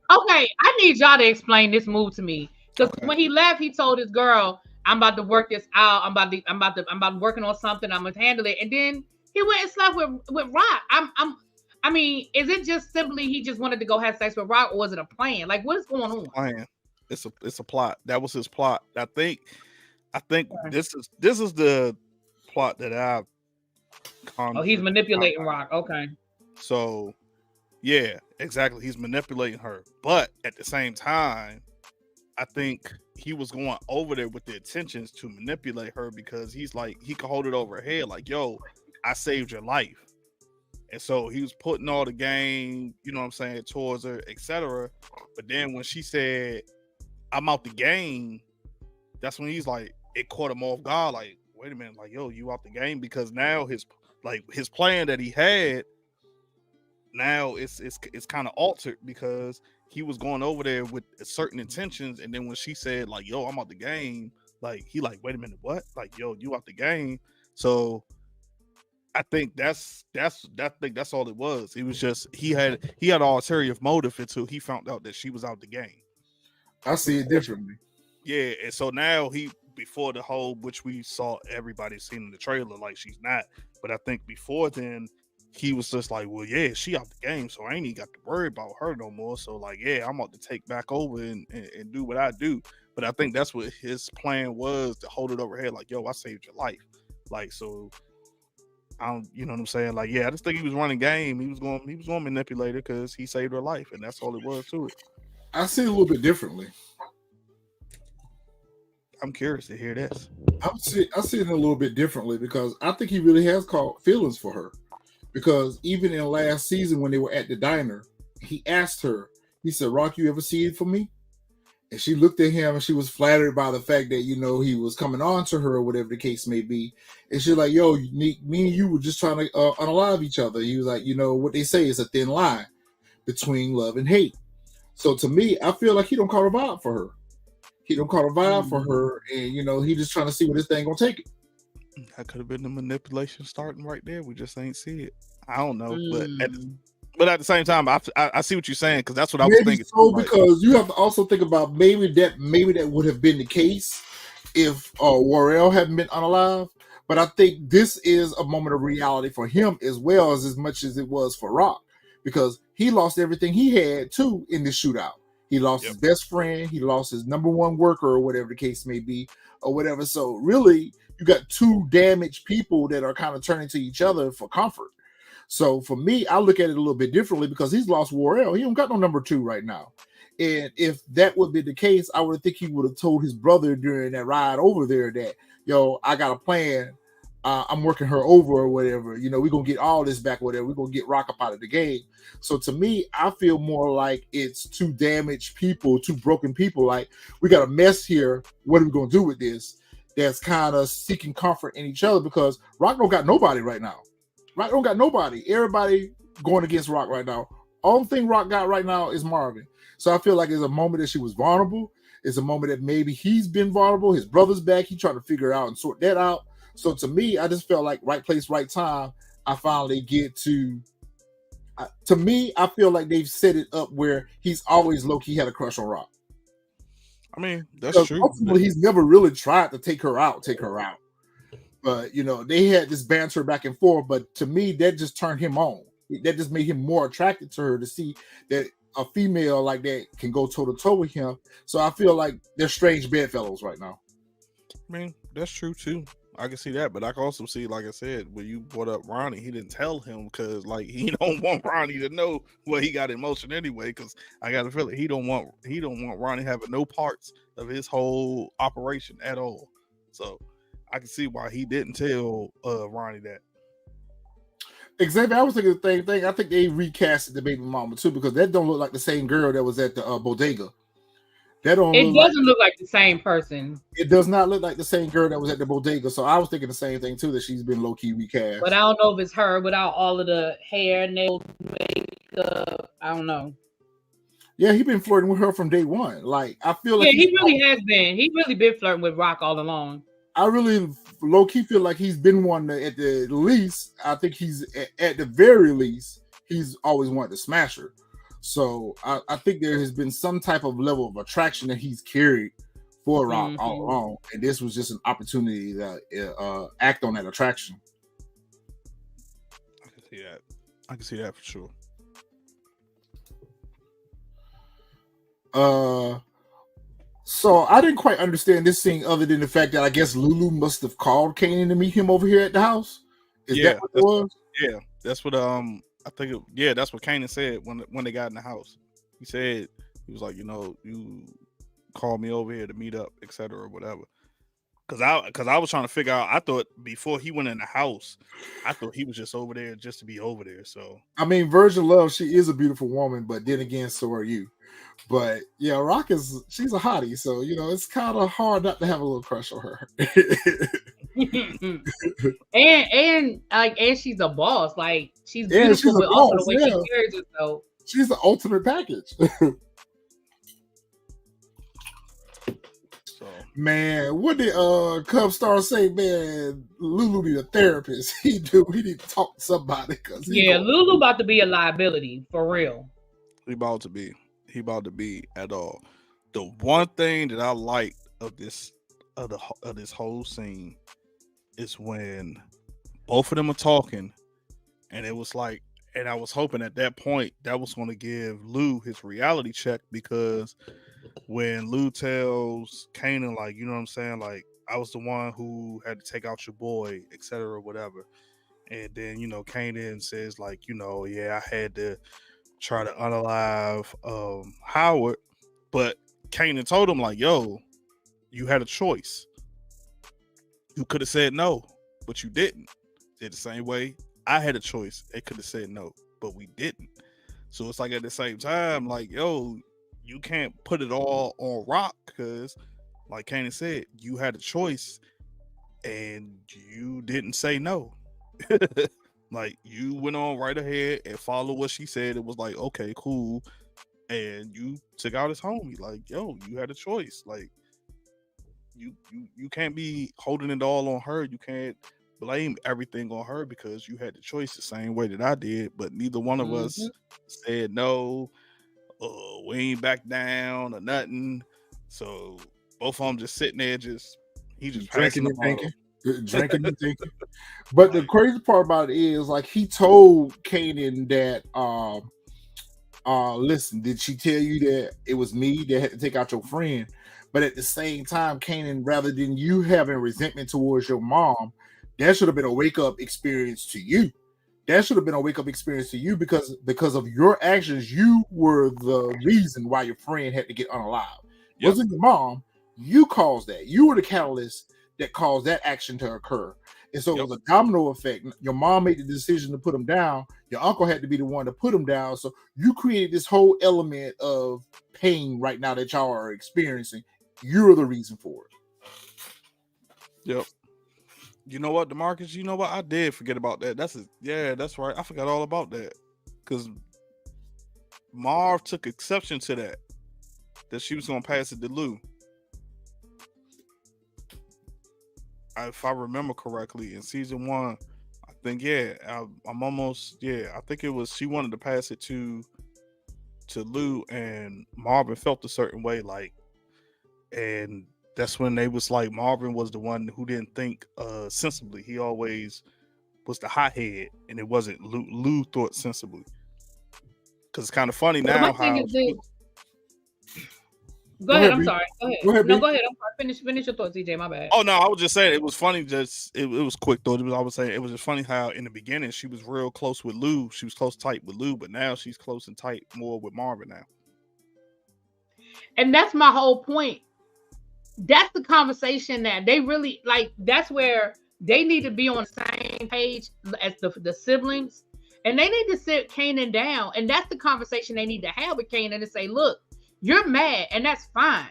Okay, I need y'all to explain this move to me, because when he left, he told his girl, "I'm about to work this out. I'm about working on something. I'm gonna handle it." And then he went and slept with Rock. I mean, is it just simply he just wanted to go have sex with Rock, or was it a plan? Like, what is going on? Plan. It's a plot. That was his plot. I think this is the plot that I've. Oh, he's manipulating Rock. Okay. So, yeah, exactly. He's manipulating her, but at the same time, I think he was going over there with the intentions to manipulate her because he's like he could hold it over her head, like, "Yo, I saved your life," and so he was putting all the game, you know what I'm saying, towards her, etc. But then when she said, "I'm out the game," that's when he's like, it caught him off guard. Like, wait a minute, like, yo, you out the game? Because now his plan that he had, now it's kind of altered because he was going over there with certain intentions, and then when she said, like, yo, I'm out the game, like, he like, wait a minute, what? Like, yo, you out the game? So I think that's all it was. It was just he had an ulterior motive until he found out that she was out the game. I see it differently. Yeah, and so now before the whole, which we saw everybody seen in the trailer, like she's not. But I think before then, he was just like, well, yeah, she out the game, so I ain't even got to worry about her no more. So like, yeah, I'm about to take back over and do what I do. But I think that's what his plan was, to hold it over her head, like, yo, I saved your life. Like, so I don't, you know what I'm saying? Like, yeah, I just think he was running game. He was going to manipulate her because he saved her life, and that's all it was to it. I see it a little bit differently. I'm curious to hear this. I see it a little bit differently because I think he really has caught feelings for her. Because even in last season when they were at the diner, he asked her, he said, "Rock, you ever see it for me?" And she looked at him and she was flattered by the fact that, you know, he was coming on to her or whatever the case may be. And she's like, "Yo, me and you were just trying to unalive each other." He was like, you know, what they say is a thin line between love and hate. So to me, I feel like he don't call a vibe for her. He don't call a vibe for her. And, you know, he just trying to see where this thing gonna take it. That could have been the manipulation starting right there. We just ain't see it. I don't know. But at the same time, I see what you're saying, because that's what I was thinking. So because you have to also think about maybe that would have been the case if Warrell hadn't been unalive. But I think this is a moment of reality for him as well as much as it was for Rock, because he lost everything he had too in this shootout. He lost his best friend. He lost his number one worker, or whatever the case may be, or whatever. So really, you got two damaged people that are kind of turning to each other for comfort. So for me, I look at it a little bit differently because he's lost Warrell. He don't got no number two right now. And if that would be the case, I would think he would have told his brother during that ride over there that, yo, I got a plan. I'm working her over or whatever. You know, we're gonna get all this back, whatever. We're gonna get Rock up out of the game. So to me, I feel more like it's two damaged people, two broken people. Like, we got a mess here. What are we gonna do with this? That's kind of seeking comfort in each other, because Rock don't got nobody right now. Rock don't got nobody. Everybody going against Rock right now. Only thing Rock got right now is Marvin. So I feel like it's a moment that she was vulnerable. It's a moment that maybe he's been vulnerable. His brother's back. He trying to figure out and sort that out. So to me, I just felt like right place, right time. I finally get to me, I feel like they've set it up where he's always low-key had a crush on Rock. I mean, that's true. Ultimately, he's never really tried to take her out. But, you know, they had this banter back and forth. But to me, that just turned him on. That just made him more attracted to her, to see that a female like that can go toe-to-toe with him. So I feel like they're strange bedfellows right now. I mean, that's true, too. I can see that, but I can also see, like I said, when you brought up Ronnie, he didn't tell him because, like, he don't want Ronnie to know what he got in motion anyway. Because I got a feeling he don't want Ronnie having no parts of his whole operation at all. So I can see why he didn't tell Ronnie that. Exactly, I was thinking the same thing. I think they recasted the baby mama too, because that don't look like the same girl that was at the bodega. It doesn't look like the same person. It does not look like the same girl that was at the bodega. So I was thinking the same thing too, that she's been low key recast. But I don't know if it's her without all of the hair, nails, makeup. I don't know. Yeah, he been flirting with her from day one. Like, I feel like he really has been. He really been flirting with Rock all along. I really low key feel like he's been one that, at the least. I think he's at the very least, he's always wanted to smash her. So I think there has been some type of level of attraction that he's carried for Rock all along, and this was just an opportunity to act on that attraction. I can see that. I can see that for sure. So I didn't quite understand this scene, other than the fact that I guess Lulu must have called Kanan to meet him over here at the house. Is that what it was? Yeah, that's what I think. That's what Kanan said when they got in the house. He said, he was like, you know, you called me over here to meet up, etc. or whatever. Because I was trying to figure out. I thought before he went in the house, I thought he was just over there just to be over there. So I mean, Virgin Love, she is a beautiful woman, but then again, so are you. But yeah, Rock she's a hottie, so you know it's kind of hard not to have a little crush on her. and she's a boss. Like, she's beautiful, but also the way she carries herself. She's the ultimate package. So, man, what did Cub Star say? Man, Lulu need a therapist. He need to talk to somebody, because Lulu about to be a liability for real. He about to be at all. The one thing that I liked of this whole scene is when both of them are talking, and it was like, and I was hoping at that point that was going to give Lou his reality check, because when Lou tells Kanan, like, you know what I'm saying, like, I was the one who had to take out your boy, etc., whatever, and then, you know, Kanan says, like, you know, yeah, I had to try to unalive Howard, but Kanan told him, like, yo, you had a choice. You could have said no, but you didn't. Did the same way I had a choice. They could have said no, but we didn't. So it's like, at the same time, like, yo, you can't put it all on Rock, because like Kanan said, you had a choice and you didn't say no. Like, you went on right ahead and followed what she said. It was like, okay, cool. And you took out his homie. Like, yo, you had a choice. Like, you can't be holding it all on her. You can't blame everything on her, because you had the choice the same way that I did. But neither one of us said no. We ain't back down or nothing. So both of them just sitting there, he just drinking and thinking. Drinking and thinking. But the crazy part about it is, like, he told Kanan that listen, did she tell you that it was me that had to take out your friend? But at the same time, Kanan, rather than you having resentment towards your mom, that should have been a wake-up experience to you. That should have been a wake-up experience to you, because of your actions, you were the reason why your friend had to get unalived. Yep. Wasn't your mom. You caused that. You were the catalyst that caused that action to occur. And so it was a domino effect. Your mom made the decision to put him down. Your uncle had to be the one to put him down. So you created this whole element of pain right now that y'all are experiencing. You're the reason for it. Yep. You know what, DeMarcus? You know what? I did forget about that. That's right. I forgot all about that. Because Marv took exception to that she was going to pass it to Lou. If I remember correctly, in season 1, I think, I think it was, she wanted to pass it to Lou, and Marvin felt a certain way, like, and that's when they was like, Marvin was the one who didn't think sensibly. He always was the hothead, and it wasn't Lou. Lou thought sensibly. Because it's kind of funny now how. Go ahead. I'm sorry. Go ahead. Go ahead, no, go ahead. I'm sorry. Finish your thoughts, CJ. My bad. Oh no, I was just saying it was funny. Just it was quick though. I was saying it was just funny how in the beginning she was real close with Lou. She was close tight with Lou, but now she's close and tight more with Marvin now. And that's my whole point. That's the conversation that they really like. That's where they need to be on the same page as the siblings, and they need to sit Kanan down. And that's the conversation they need to have with Kanan and say, "Look, you're mad, and that's fine.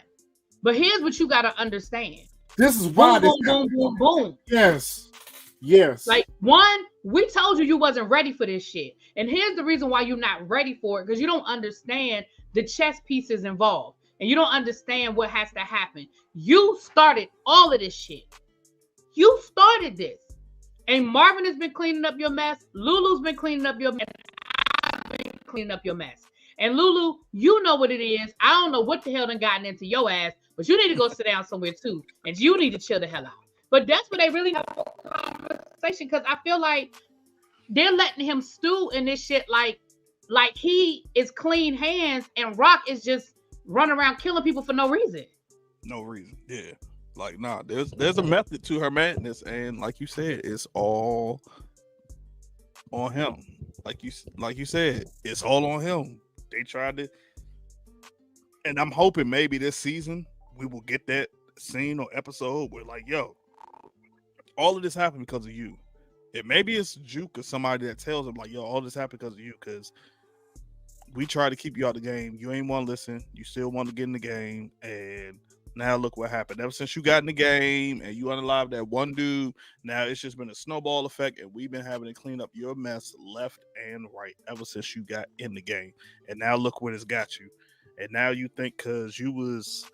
But here's what you got to understand. This is why boom, boom, boom, boom, boom. Yes. Like, one, we told you wasn't ready for this shit. And here's the reason why you're not ready for it, because you don't understand the chess pieces involved. And you don't understand what has to happen. You started all of this shit. You started this. And Marvin has been cleaning up your mess. Lulu's been cleaning up your mess. I've been cleaning up your mess. And Lulu, you know what it is. I don't know what the hell done gotten into your ass, but you need to go sit down somewhere too. And you need to chill the hell out. But that's what they really have a conversation, because I feel like they're letting him stew in this shit like he is clean hands and Rock is just running around killing people for no reason. No reason. Yeah. Like, nah, there's a method to her madness, and like you said, it's all on him. Like you said, it's all on him. They tried to, and I'm hoping maybe this season we will get that scene or episode where, like, yo, all of this happened because of you. Maybe it's Juke or somebody that tells him, like, yo, all this happened because of you, because we tried to keep you out of the game. You ain't want to listen. You still want to get in the game, and now look what happened. Ever since you got in the game and you unalived that one dude, now it's just been a snowball effect, and we've been having to clean up your mess left and right ever since you got in the game. And now look what it's got you. And now you think because you was,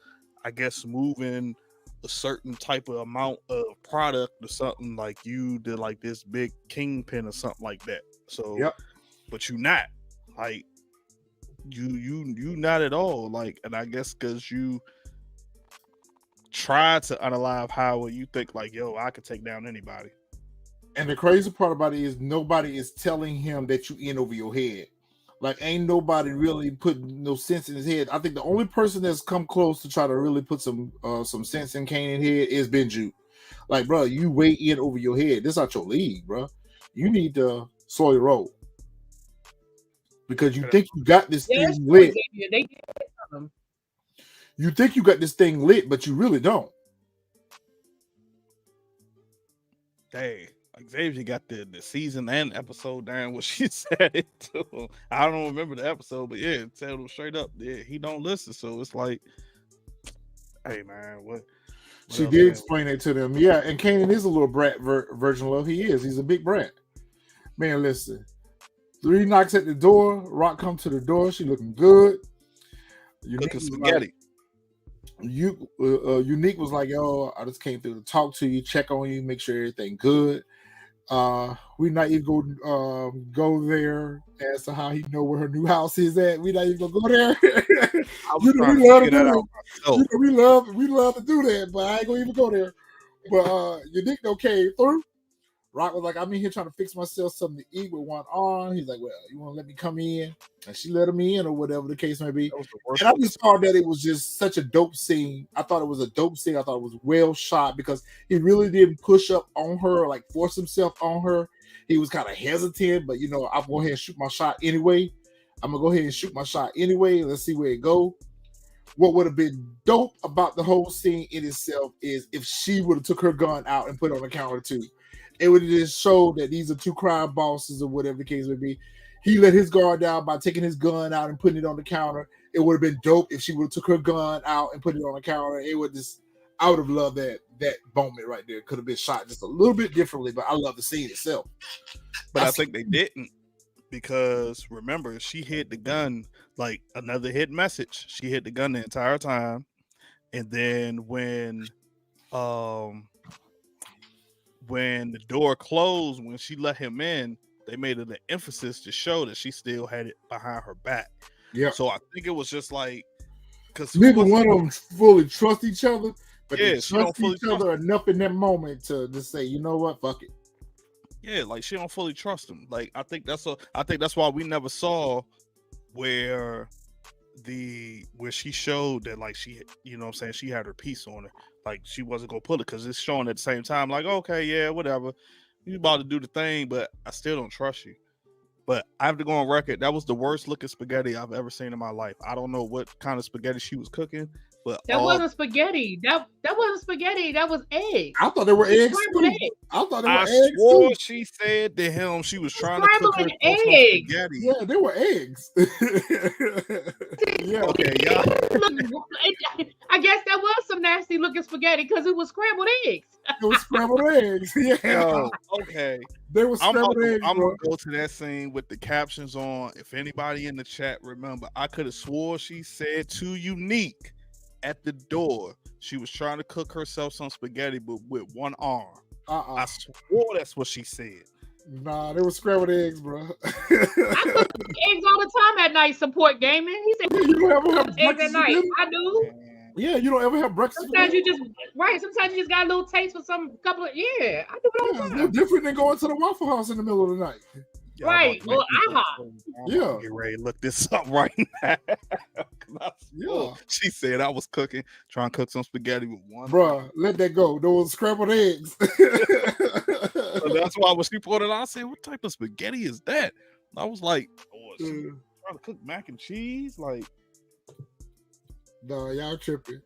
I guess, moving a certain type of amount of product or something, like you did like this big kingpin or something like that. So, yep. But you not. Like, you not at all. Like, and I guess because you try to unalive Howard, you think like, yo, I could take down anybody. And the crazy part about it is nobody is telling him that you in over your head. Like, ain't nobody really putting no sense in his head. I think the only person that's come close to try to really put some sense in Kanan's head is Benju. Like, bro, you way in over your head. This not your league, bro. You need to slow your roll. Because you think you got this thing lit. You think you got this thing lit, but you really don't. Dang. Like, Xavier got the season and episode down what she said it to him. I don't remember the episode, but yeah, tell him straight up. Yeah, he don't listen. So it's like, hey man, what she did explain it to them. Yeah, and Kanan is a little brat version of he is. He's a big brat. Man, listen. 3 knocks at the door. Rock comes to the door. She looking good. Cooking spaghetti. Unique was like, yo, I just came through to talk to you, check on you, make sure everything good. We not even go there as to how he know where her new house is at. We not even gonna go there. We love to do that, but I ain't gonna even go there. But Unique though came through. Rock was like, I'm in here trying to fix myself something to eat with one arm. He's like, well, you want to let me come in? And she let him in or whatever the case may be. And I just thought that it was just such a dope scene. I thought it was a dope scene. I thought it was well shot because he really didn't push up on her, like force himself on her. He was kind of hesitant, but, you know, I'll go ahead and shoot my shot anyway. I'm going to go ahead and shoot my shot anyway. Let's see where it goes. What would have been dope about the whole scene in itself is if she would have took her gun out and put it on the counter too. it would just show that these are two crime bosses or whatever the case would be. He let his guard down by taking his gun out and putting it on the counter. It would have been dope if she would have took her gun out and put it on the counter. It would just, I would have loved that moment right there. Could have been shot just a little bit differently, but I love the scene itself. But I think they didn't, because remember, she hid the gun, like another hidden message. She hid the gun the entire time, and then when the door closed, when she let him in, they made it an emphasis to show that she still had it behind her back. Yeah. So I think it was just like, because neither one of them fully trust each other, but yeah, they trust each other enough in that moment to just say, you know what, fuck it. Yeah, like she don't fully trust him. Like I think that's why we never saw where she showed that, like, she, you know what I'm saying, she had her piece on it. Like she wasn't gonna pull it, because it's showing at the same time, like, okay, yeah, whatever, you about to do the thing, but I still don't trust you. But I have to go on record, that was the worst looking spaghetti I've ever seen in my life. I don't know what kind of spaghetti she was cooking, but that wasn't spaghetti. That wasn't spaghetti. That was eggs. I thought there were eggs too. Eggs. I thought there were I eggs swore too. she said to him she was trying to cook her eggs. spaghetti. Yeah, there were eggs. Yeah. Okay, y'all. Look, I guess that was some nasty looking spaghetti, because it was scrambled eggs. It was scrambled eggs. Yeah. Yo, okay. There was scrambled eggs. I'm gonna go to that scene with the captions on. If anybody in the chat remember, I could have swore she said to Unique at the door she was trying to cook herself some spaghetti, but with one arm. I swore that's what she said. Nah, there was scrambled eggs, bro. I cook eggs all the time at night. Support gaming. He said, you don't ever have eggs at night. I do. Yeah, you don't ever have breakfast. Sometimes you just Sometimes you just got a little taste for some couple of. Yeah, I do it all the time. No different than going to the Waffle House in the middle of the night. Y'all right. Well, Yeah. Get ready to look this up right now. Yeah. She said I was trying to cook some spaghetti with one. Bruh, let that go. Those scrambled eggs. So that's why when she pulled it out, I said, what type of spaghetti is that? I was like, oh, is she trying to cook mac and cheese? Like, no, y'all tripping.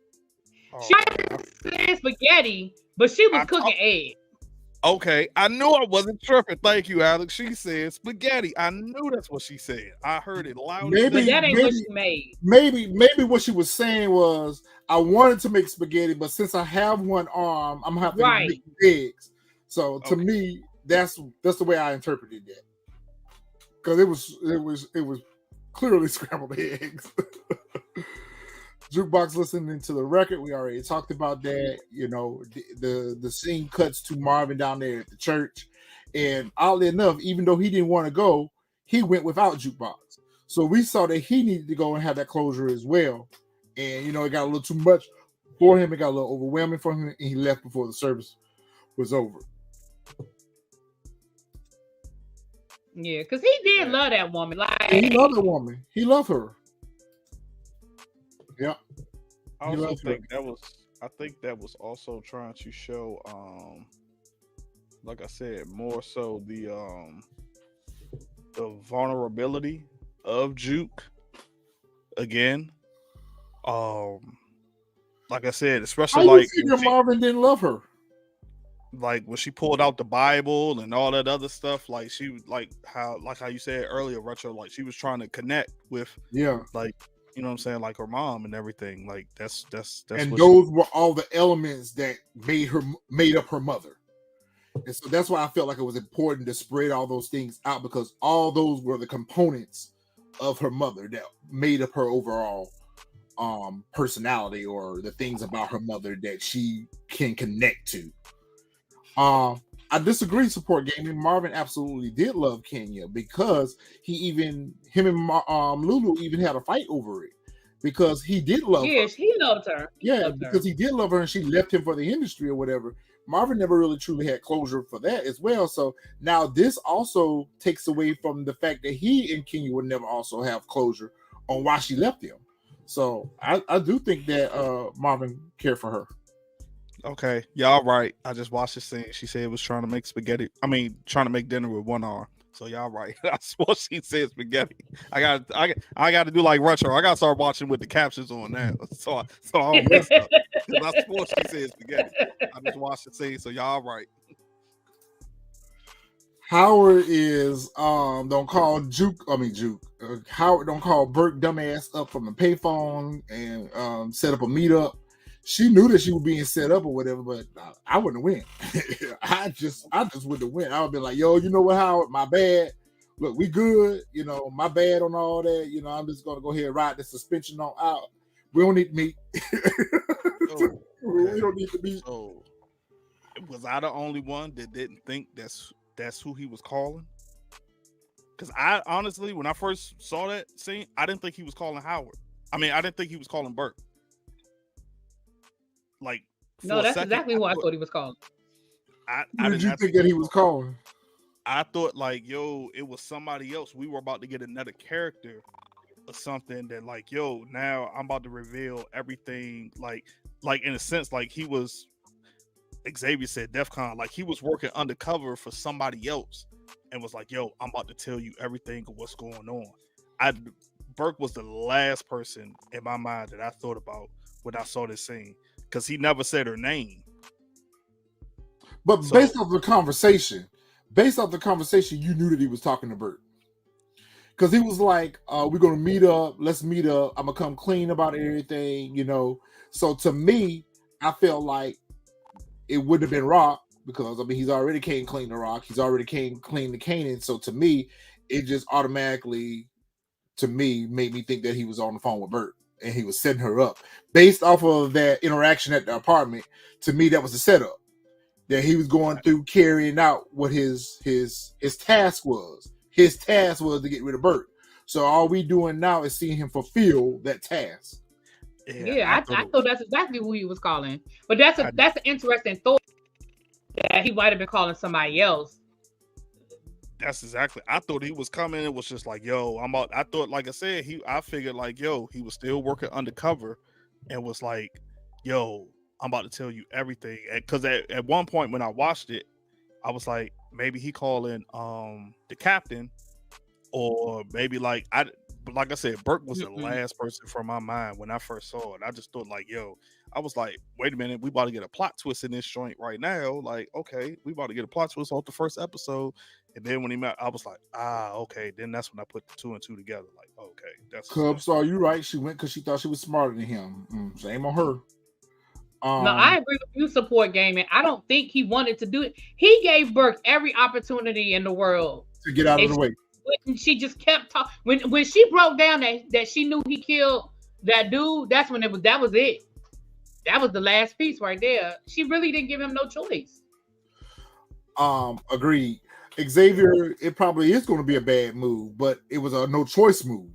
She said spaghetti, but she was cooking eggs. Okay, I knew I wasn't tripping. Thank you, Alex. She said spaghetti. I knew that's what she said. I heard it loud. But that ain't what she made. Maybe what she was saying was, I wanted to make spaghetti, but since I have one arm, I'm gonna have to make eggs. So to me, that's the way I interpreted that. Because it was clearly scrambled eggs. Jukebox listening to the record, we already talked about that. You know, the scene cuts to Marvin down there at the church, and oddly enough, even though he didn't want to go, he went without Jukebox. So we saw that he needed to go and have that closure as well. And you know, it got a little too much for him. It got a little overwhelming for him, and he left before the service was over. Yeah, because he did love that woman. Like, he loved the woman. He loved her. Yeah. I also think that was also trying to show, like I said, more so the vulnerability of Juke again. Like I said, especially like Marvin didn't love her. Like when she pulled out the Bible and all that other stuff, like she like how you said earlier, Retro, like she was trying to connect with, like, you know what I'm saying, like her mom and everything. Like that's and those were all the elements that made up her mother. And so that's why I felt like it was important to spread all those things out, because all those were the components of her mother that made up her overall personality, or the things about her mother that she can connect to. I disagree, Support Gaming. Marvin absolutely did love Kenya, because him and Lulu even had a fight over it, because he did love her. Yes, he loved her. Because he did love her, and she left him for the industry or whatever. Marvin never really truly had closure for that as well. So now this also takes away from the fact that he and Kenya would never also have closure on why she left him. So I do think that Marvin cared for her. Okay, y'all right. I just watched the scene. She said it was trying to make trying to make dinner with one arm. So y'all right. I swore she said spaghetti. I got to do like Retro. I got to start watching with the captions on now. So I don't mess up. I swore she said spaghetti. I just watched the scene. So y'all right. Howard is don't call Juke. Howard don't call Burke dumbass up from the payphone and set up a meetup. She knew that she was being set up or whatever, but I wouldn't win. I just wouldn't have win. I would be like, yo, you know what, Howard, my bad. Look, we good. You know, my bad on all that. You know, I'm just gonna go ahead and ride the suspension on out. We don't need meat. Oh, We don't need to be. so was I the only one that didn't think that's who he was calling? Because I honestly, when I first saw that scene, I didn't think he was calling Howard. I mean, I didn't think he was calling Burke. Like, No, that's exactly who I thought he was calling. Who did you think that he was calling? I thought like, yo, it was somebody else. We were about to get another character or something that like, yo, now I'm about to reveal everything. Like in a sense, like he was, Xavier said DEFCON, like he was working undercover for somebody else and was like, yo, I'm about to tell you everything of what's going on. Burke was the last person in my mind that I thought about when I saw this scene because he never said her name. But based off the conversation, you knew that he was talking to Burke. Because he was like, we're going to meet up. Let's meet up. I'm going to come clean about everything, you know. So to me, I felt like it wouldn't have been Rock because, I mean, he's already came clean to Rock. He's already came clean to Kanan. So to me, it just automatically, to me, made me think that he was on the phone with Burke and he was setting her up. Based off of that interaction at the apartment, to me, that was a setup. That he was going through carrying out what his task was. His task was to get rid of Burke. So all we doing now is seeing him fulfill that task. Yeah, I thought that's exactly who he was calling. But that's an interesting thought that he might have been calling somebody else. That's exactly. I thought he was coming. It was just like, yo, I'm out. I thought, like I said, I figured like, yo, he was still working undercover, and was like, yo, I'm about to tell you everything. Because at one point when I watched it, I was like, maybe he calling the captain, or maybe like I said, Burke was the last person from my mind when I first saw it. I just thought like, yo, I was like, wait a minute, we about to get a plot twist in this joint right now. Like, okay, we about to get a plot twist off the first episode. And then when he met, I was like, okay. Then that's when I put the 2 and 2 together. Like, okay, that's Cub saw you right. She went because she thought she was smarter than him. Shame on her. No, I agree with you, support gaming. I don't think he wanted to do it. He gave Burke every opportunity in the world to get out of the way. When she just kept talking. When she broke down that she knew he killed that dude, that's when that was it. That was the last piece right there. She really didn't give him no choice. Agreed. Xavier, it probably is going to be a bad move, but it was a no choice move.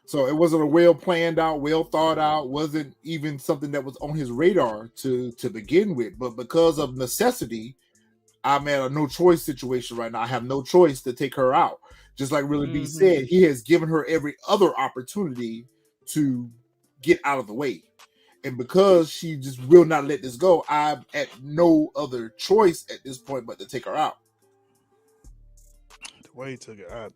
So it wasn't a well planned out, well thought out, wasn't even something that was on his radar to begin with. But because of necessity, I'm at a no choice situation right now. I have no choice to take her out. Just like Really B said, he has given her every other opportunity to get out of the way. And because she just will not let this go, I'm at no other choice at this point but to take her out. The way he took it out.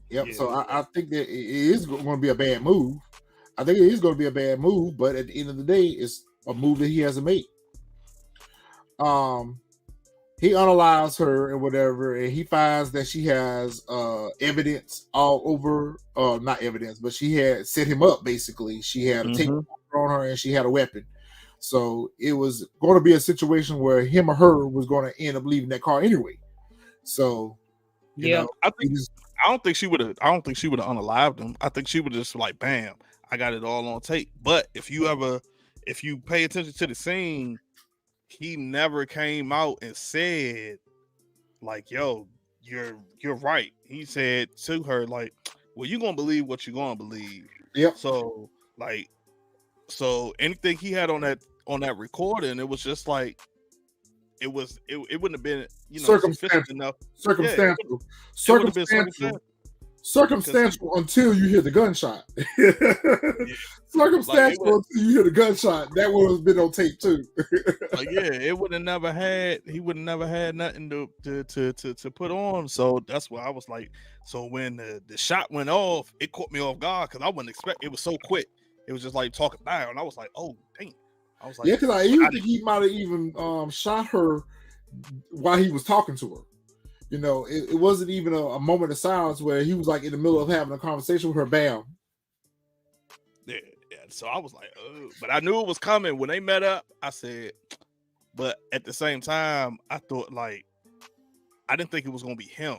Yep. Yeah. So I think that it is going to be a bad move. I think it is going to be a bad move, but at the end of the day, it's a move that he hasn't made. He unalives her and whatever, and he finds that she has evidence all over. Not evidence, but she had set him up. Basically, she had a tape on her and she had a weapon. So it was going to be a situation where him or her was going to end up leaving that car anyway. So you know, I don't think she would have unalived him. I think she would have just like, bam, I got it all on tape. But if you pay attention to the scene, he never came out and said like, yo, you're right. He said to her like, well, you're gonna believe what you're gonna believe. Yep. So anything he had on that recording, it was just like it wouldn't have been, you know, sufficient enough. Circumstantial until you hear the gunshot. Circumstantial until you hear the gunshot. That would have been on tape too. It would have never had. He would have never had nothing to put on. So that's why I was like. So when the shot went off, it caught me off guard because I wouldn't expect. It was so quick. It was just like talking down, and I was like, oh dang. I was like, yeah, because I even think he might have even shot her while he was talking to her. You know, it wasn't even a moment of silence where he was like in the middle of having a conversation with her. Bam. Yeah. So I was like, oh, but I knew it was coming when they met up. I said, but at the same time, I thought like I didn't think it was gonna be him.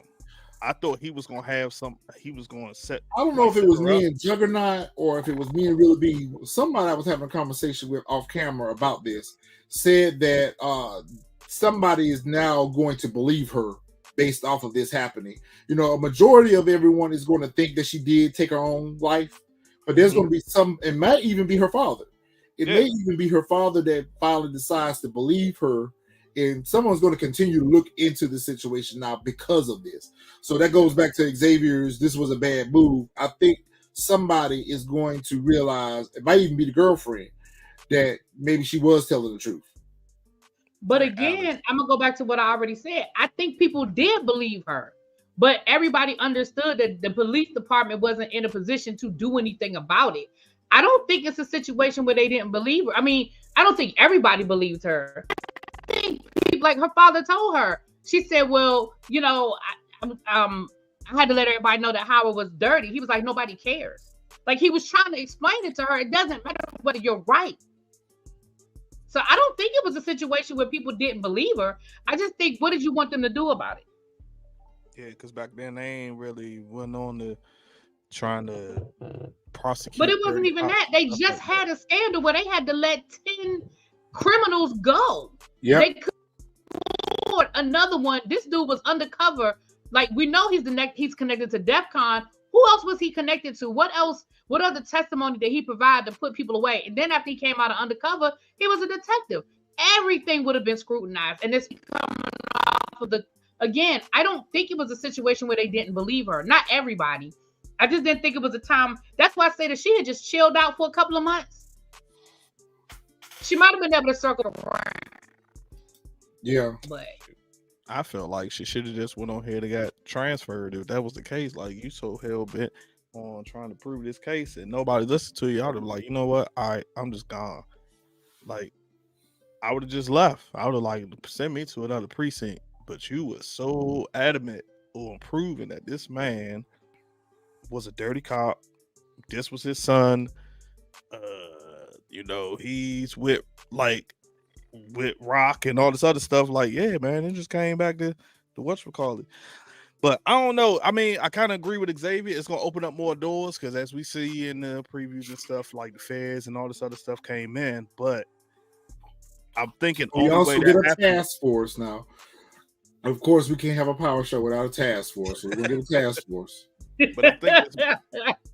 I thought he was gonna have some. He was gonna set. I don't know if it was me and Juggernaut or if it was me and Really B. Somebody I was having a conversation with off camera about this said that somebody is now going to believe her based off of this happening. You know, a majority of everyone is going to think that she did take her own life, but there's going to be some. It might even be her father. It may even be her father that finally decides to believe her. And someone's going to continue to look into the situation now because of this. So that goes back to Xavier's, this was a bad move. I think somebody is going to realize, it might even be the girlfriend, that maybe she was telling the truth. But again, I'm going to go back to what I already said. I think people did believe her. But everybody understood that the police department wasn't in a position to do anything about it. I don't think it's a situation where they didn't believe her. I mean, I don't think everybody believed her. I think, like her father told her, she said, well, you know, I had to let everybody know that Howard was dirty. He was like, nobody cares. Like he was trying to explain it to her. It doesn't matter whether you're right. So I don't think it was a situation where people didn't believe her. I just think, what did you want them to do about it? Yeah, because back then they ain't really went on to trying to prosecute. But it wasn't even that. They just had a scandal where they had to let 10 criminals go. Yeah. They could afford another one. This dude was undercover. Like we know he's connected to DEFCON. Who else was he connected to? What else? What other testimony did he provide to put people away? And then after he came out of undercover, he was a detective. Everything would have been scrutinized. And this coming off of again, I don't think it was a situation where they didn't believe her. Not everybody. I just didn't think it was a time. That's why I say that she had just chilled out for a couple of months. She might have been able to circle around. Yeah. But I felt like she should have just went on here and got transferred if that was the case. Like you so hell bent on trying to prove this case and nobody listened to you. I would have been like, you know what? All right, I'm just gone. Like I would have just left. I would have like sent me to another precinct. But you were so adamant on proving that this man was a dirty cop. This was his son. You know, he's with Rock and all this other stuff. Like, yeah, man, it just came back to whatchamacallit. But I don't know. I mean, I kind of agree with Xavier. It's gonna open up more doors because as we see in the previews and stuff, like the feds and all this other stuff came in. But I'm thinking we also get a task force now. Of course, we can't have a power show without a task force. So we're gonna get a task force. But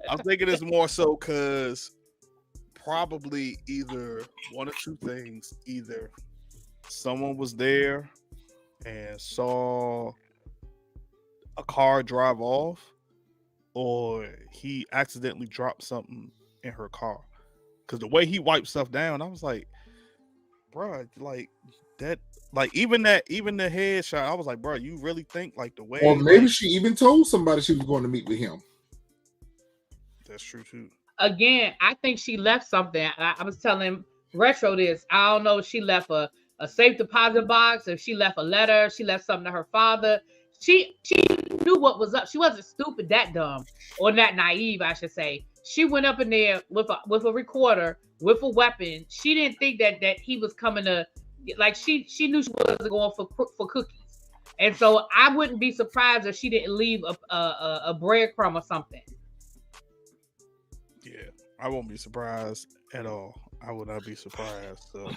I'm thinking it's more so because probably either one or two things. Either someone was there and saw a car drive off, or he accidentally dropped something in her car. Because the way he wiped stuff down, I was like, bro, like that. Like even the headshot, I was like, bro, you really think like the way? Or maybe she even told somebody she was going to meet with him. That's true too. Again, I think she left something. I was telling Retro this. I don't know if she left a safe deposit box, if she left a letter, she left something to her father. She knew what was up. She wasn't stupid, that dumb, or not naive, I should say. She went up in there with a recorder, with a weapon. She didn't think that he was coming to. Like she knew she wasn't going for cookies, and so I wouldn't be surprised if she didn't leave a breadcrumb or something. Yeah, I won't be surprised at all. I would not be surprised. So,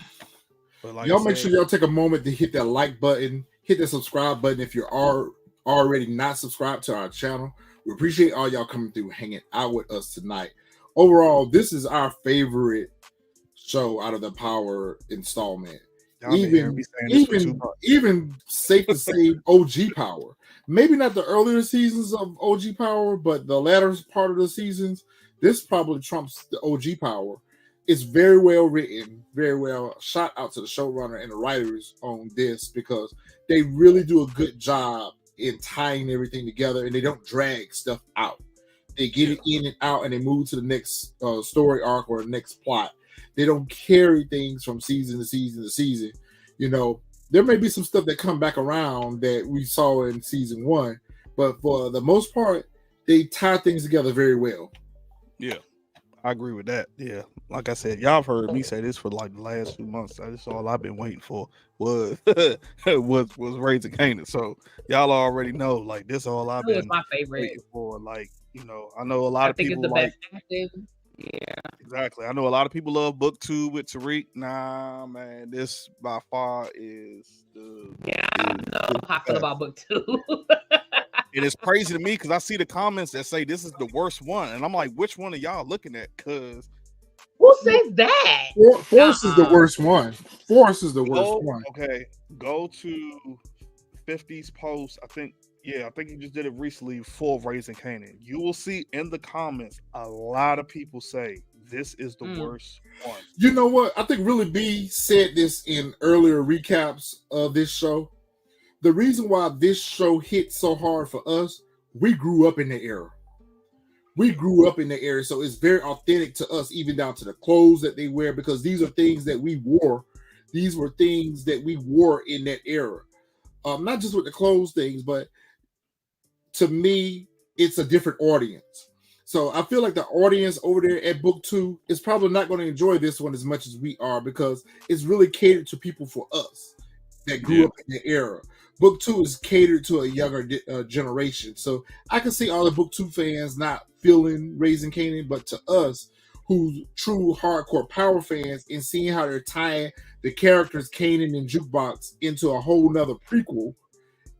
but like y'all make sure y'all take a moment to hit that like button, hit the subscribe button if you're already not subscribed to our channel. We appreciate all y'all coming through, hanging out with us tonight. Overall, this is our favorite show out of the Power installment. Even safe to say OG Power. Maybe not the earlier seasons of OG Power, but the latter part of the seasons, this probably trumps the OG Power. It's very well written, very well. Shout out to the showrunner and the writers on this because they really do a good job in tying everything together and they don't drag stuff out. They get it in and out and they move to the next story arc or the next plot. They don't carry things from season to season to season. You know, there may be some stuff that come back around that we saw in season 1, but for the most part, they tie things together very well. Yeah, I agree with that. Yeah, like I said, y'all have heard me say this for like the last few months. That's all I've been waiting for was was Raising Kanan. So y'all already know, like this all I've That was been my favorite. waiting for. Like, I know a lot I of think it's people the like best acting. Yeah. exactly. I know a lot of people love book 2 with Tariq. Nah, man, this by far is Yeah, I is know the how I feel best. about book 2. And it's crazy to me because I see the comments that say this is the worst one, and I'm like, which one are y'all looking at? Because Who says that? Force is the worst one. Force is the worst one. okay, go to 50's post. I think he just did it recently for Raising Kanan. You will see in the comments a lot of people say this is the worst one. You know what? I think Really B said this in earlier recaps of this show. The reason why this show hit so hard for us, we grew up in the era. We grew up in the era, so it's very authentic to us, even down to the clothes that they wear, because these are things that we wore. These were things that we wore in that era. Not just with the clothes things, but to me, it's a different audience. So I feel like the audience over there at book 2 is probably not going to enjoy this one as much as we are, because it's really catered to people for us that grew up in the era. Book 2 is catered to a younger generation. So I can see all the book 2 fans not feeling Raising Kanan, but to us, who's true hardcore power fans, and seeing how they're tying the characters Kanan and Jukebox into a whole nother prequel,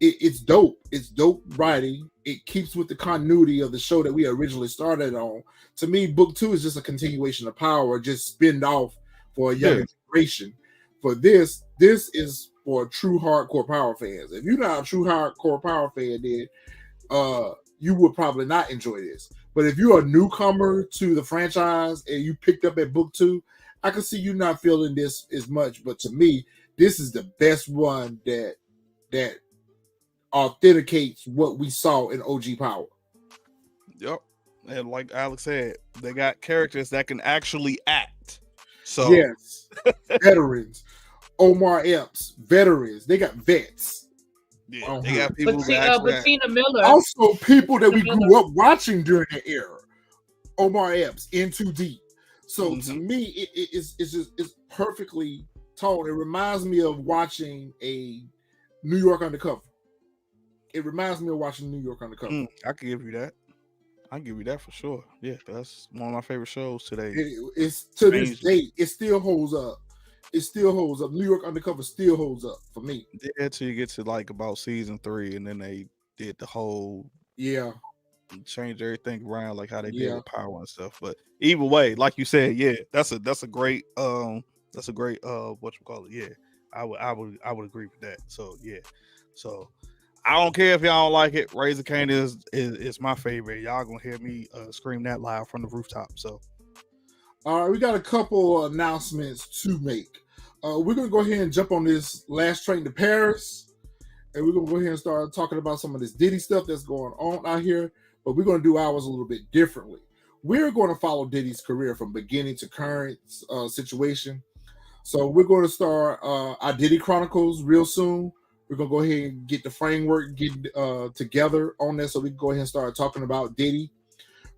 it's dope. It's dope writing. It keeps with the continuity of the show that we originally started on. To me, book 2 is just a continuation of Power, just spinned off for a younger generation. For this is for true hardcore Power fans. If you're not a true hardcore Power fan, then you would probably not enjoy this. But if you're a newcomer to the franchise and you picked up at book 2, I can see you not feeling this as much. But to me, this is the best one that authenticates what we saw in OG Power. Yep. And like Alex said, they got characters that can actually act. So yes, veterans. Omar Epps, veterans. They got vets. Yeah, they got people who actually act. Bettina Miller. Also, people that we grew up watching during that era. Omar Epps, in Too Deep. So to me, it's perfectly toned. It reminds me of watching a New York Undercover. It reminds me of watching New York Undercover. I can give you that. I can give you that for sure. Yeah, that's one of my favorite shows today. It's to this day, it still holds up. It still holds up. New York Undercover still holds up for me. Yeah, until you get to like about season 3, and then they did the whole change everything around, like how they did with Power and stuff. But either way, like you said, that's a great what you call it. Yeah, I would agree with that. So so I don't care if y'all don't like it. Raising Kanan is my favorite. Y'all gonna hear me scream that loud from the rooftop. So all right, we got a couple announcements to make. We're gonna go ahead and jump on this Last Train to Paris, and we're gonna go ahead and start talking about some of this Diddy stuff that's going on out here. But we're gonna do ours a little bit differently. We're going to follow Diddy's career from beginning to current situation. So we're going to start our Diddy Chronicles real soon. We're going to go ahead and get the framework together on this, so we can go ahead and start talking about Diddy.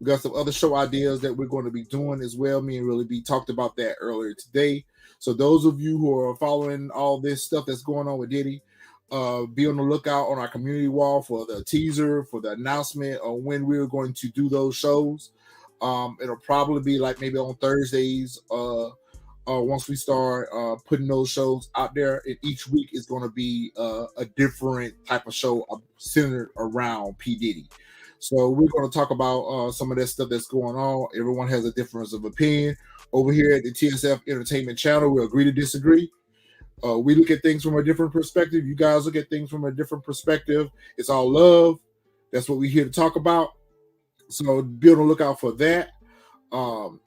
We got some other show ideas that we're going to be doing as well. Me and Really B talked about that earlier today. So those of you who are following all this stuff that's going on with Diddy, be on the lookout on our community wall for the teaser, for the announcement on when we're going to do those shows. It'll probably be like maybe on Thursdays. Once we start putting those shows out there, and each week is going to be a different type of show centered around P. Diddy. So we're going to talk about some of that stuff that's going on. Everyone has a difference of opinion. Over here at the TSF Entertainment Channel, we agree to disagree. We look at things from a different perspective. You guys look at things from a different perspective. It's all love. That's what we're here to talk about. So be on the lookout for that.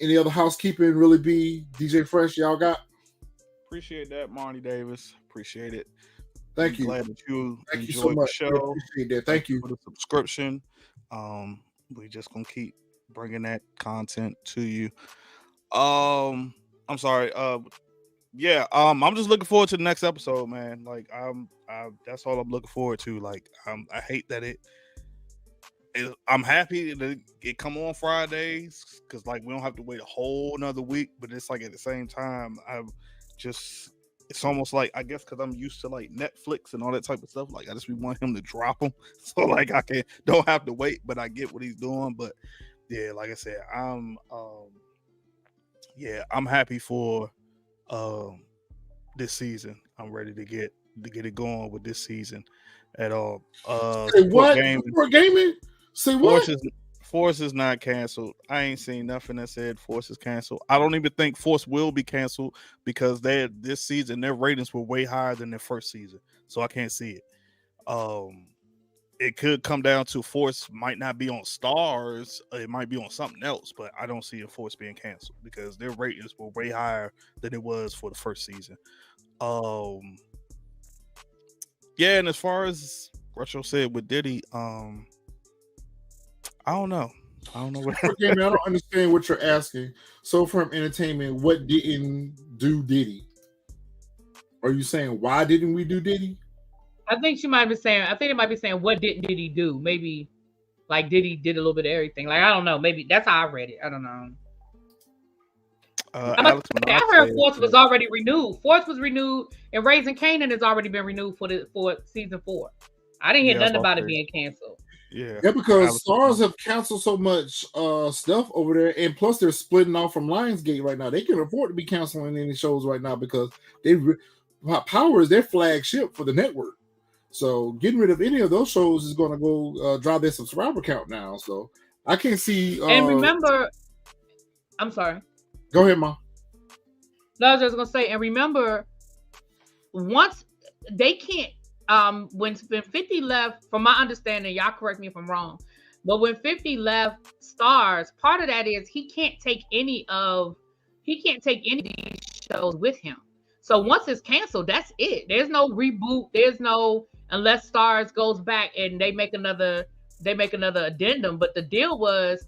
Any other housekeeping Really be DJ Fresh y'all got? Appreciate that, Marnie Davis. Appreciate it. Thank you. Glad that you Thank you enjoyed so much. the show. Appreciate that. Thank you for the subscription. We just gonna keep bringing that content to you. I'm sorry. Yeah, I'm just looking forward to the next episode, man. Like, that's all I'm looking forward to. Like, I hate that I'm happy that it come on Fridays because like we don't have to wait a whole another week. But it's like at the same time, it's almost like I guess because I'm used to like Netflix and all that type of stuff. Like I just want him to drop them, so like I don't have to wait. But I get what he's doing. But yeah, like I said, I'm happy for this season. I'm ready to get it going with this season at all. Say what? Support gaming? Say what? Force is not canceled. I ain't seen nothing that said Force is canceled. I don't even think Force will be canceled because this season their ratings were way higher than their first season. So I can't see it. It could come down to Force might not be on Stars. It might be on something else, but I don't see a Force being canceled because their ratings were way higher than it was for the first season. Yeah, and as far as Retro said with Diddy, I don't know. Okay, man, I don't understand what you're asking. So from entertainment, what didn't do Diddy? Are you saying why didn't we do Diddy? I think it might be saying what didn't Diddy do? Maybe like Diddy did a little bit of everything. Like I don't know. Maybe that's how I read it. I don't know. I heard Force was already renewed. Force was renewed, and Raising Kanan has already been renewed for season 4. I didn't hear nothing about it being canceled. Yeah, because Stars have canceled so much stuff over there, and plus they're splitting off from Lionsgate right now. They can afford to be canceling any shows right now because Power is their flagship for the network. So getting rid of any of those shows is going to go drive their subscriber count now. So I can't see. And remember, I'm sorry. Go ahead, Ma. No, I was just going to say, and remember, once they can't. When 50 left, from my understanding, y'all correct me if I'm wrong, but when 50 left Stars, part of that is he can't take any of these shows with him. So once it's canceled, that's it. There's no reboot. Unless Stars goes back and they make another addendum. But the deal was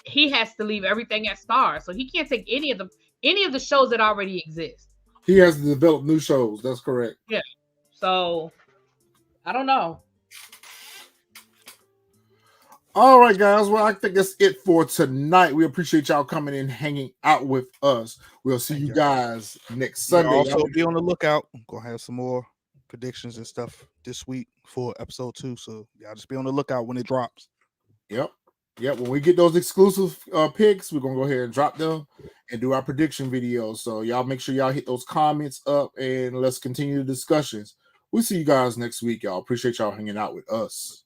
he has to leave everything at Stars, so he can't take any of the shows that already exist. He has to develop new shows. That's correct. Yeah. So I don't know. All right, guys. Well, I think that's it for tonight. We appreciate y'all coming in, hanging out with us. We'll see you guys next Sunday. Also, be on the lookout. I'm going to have some more predictions and stuff this week for episode 2. So, y'all just be on the lookout when it drops. Yep. When we get those exclusive picks, we're going to go ahead and drop them and do our prediction videos. So, y'all make sure y'all hit those comments up and let's continue the discussions. We'll see you guys next week, y'all. Appreciate y'all hanging out with us.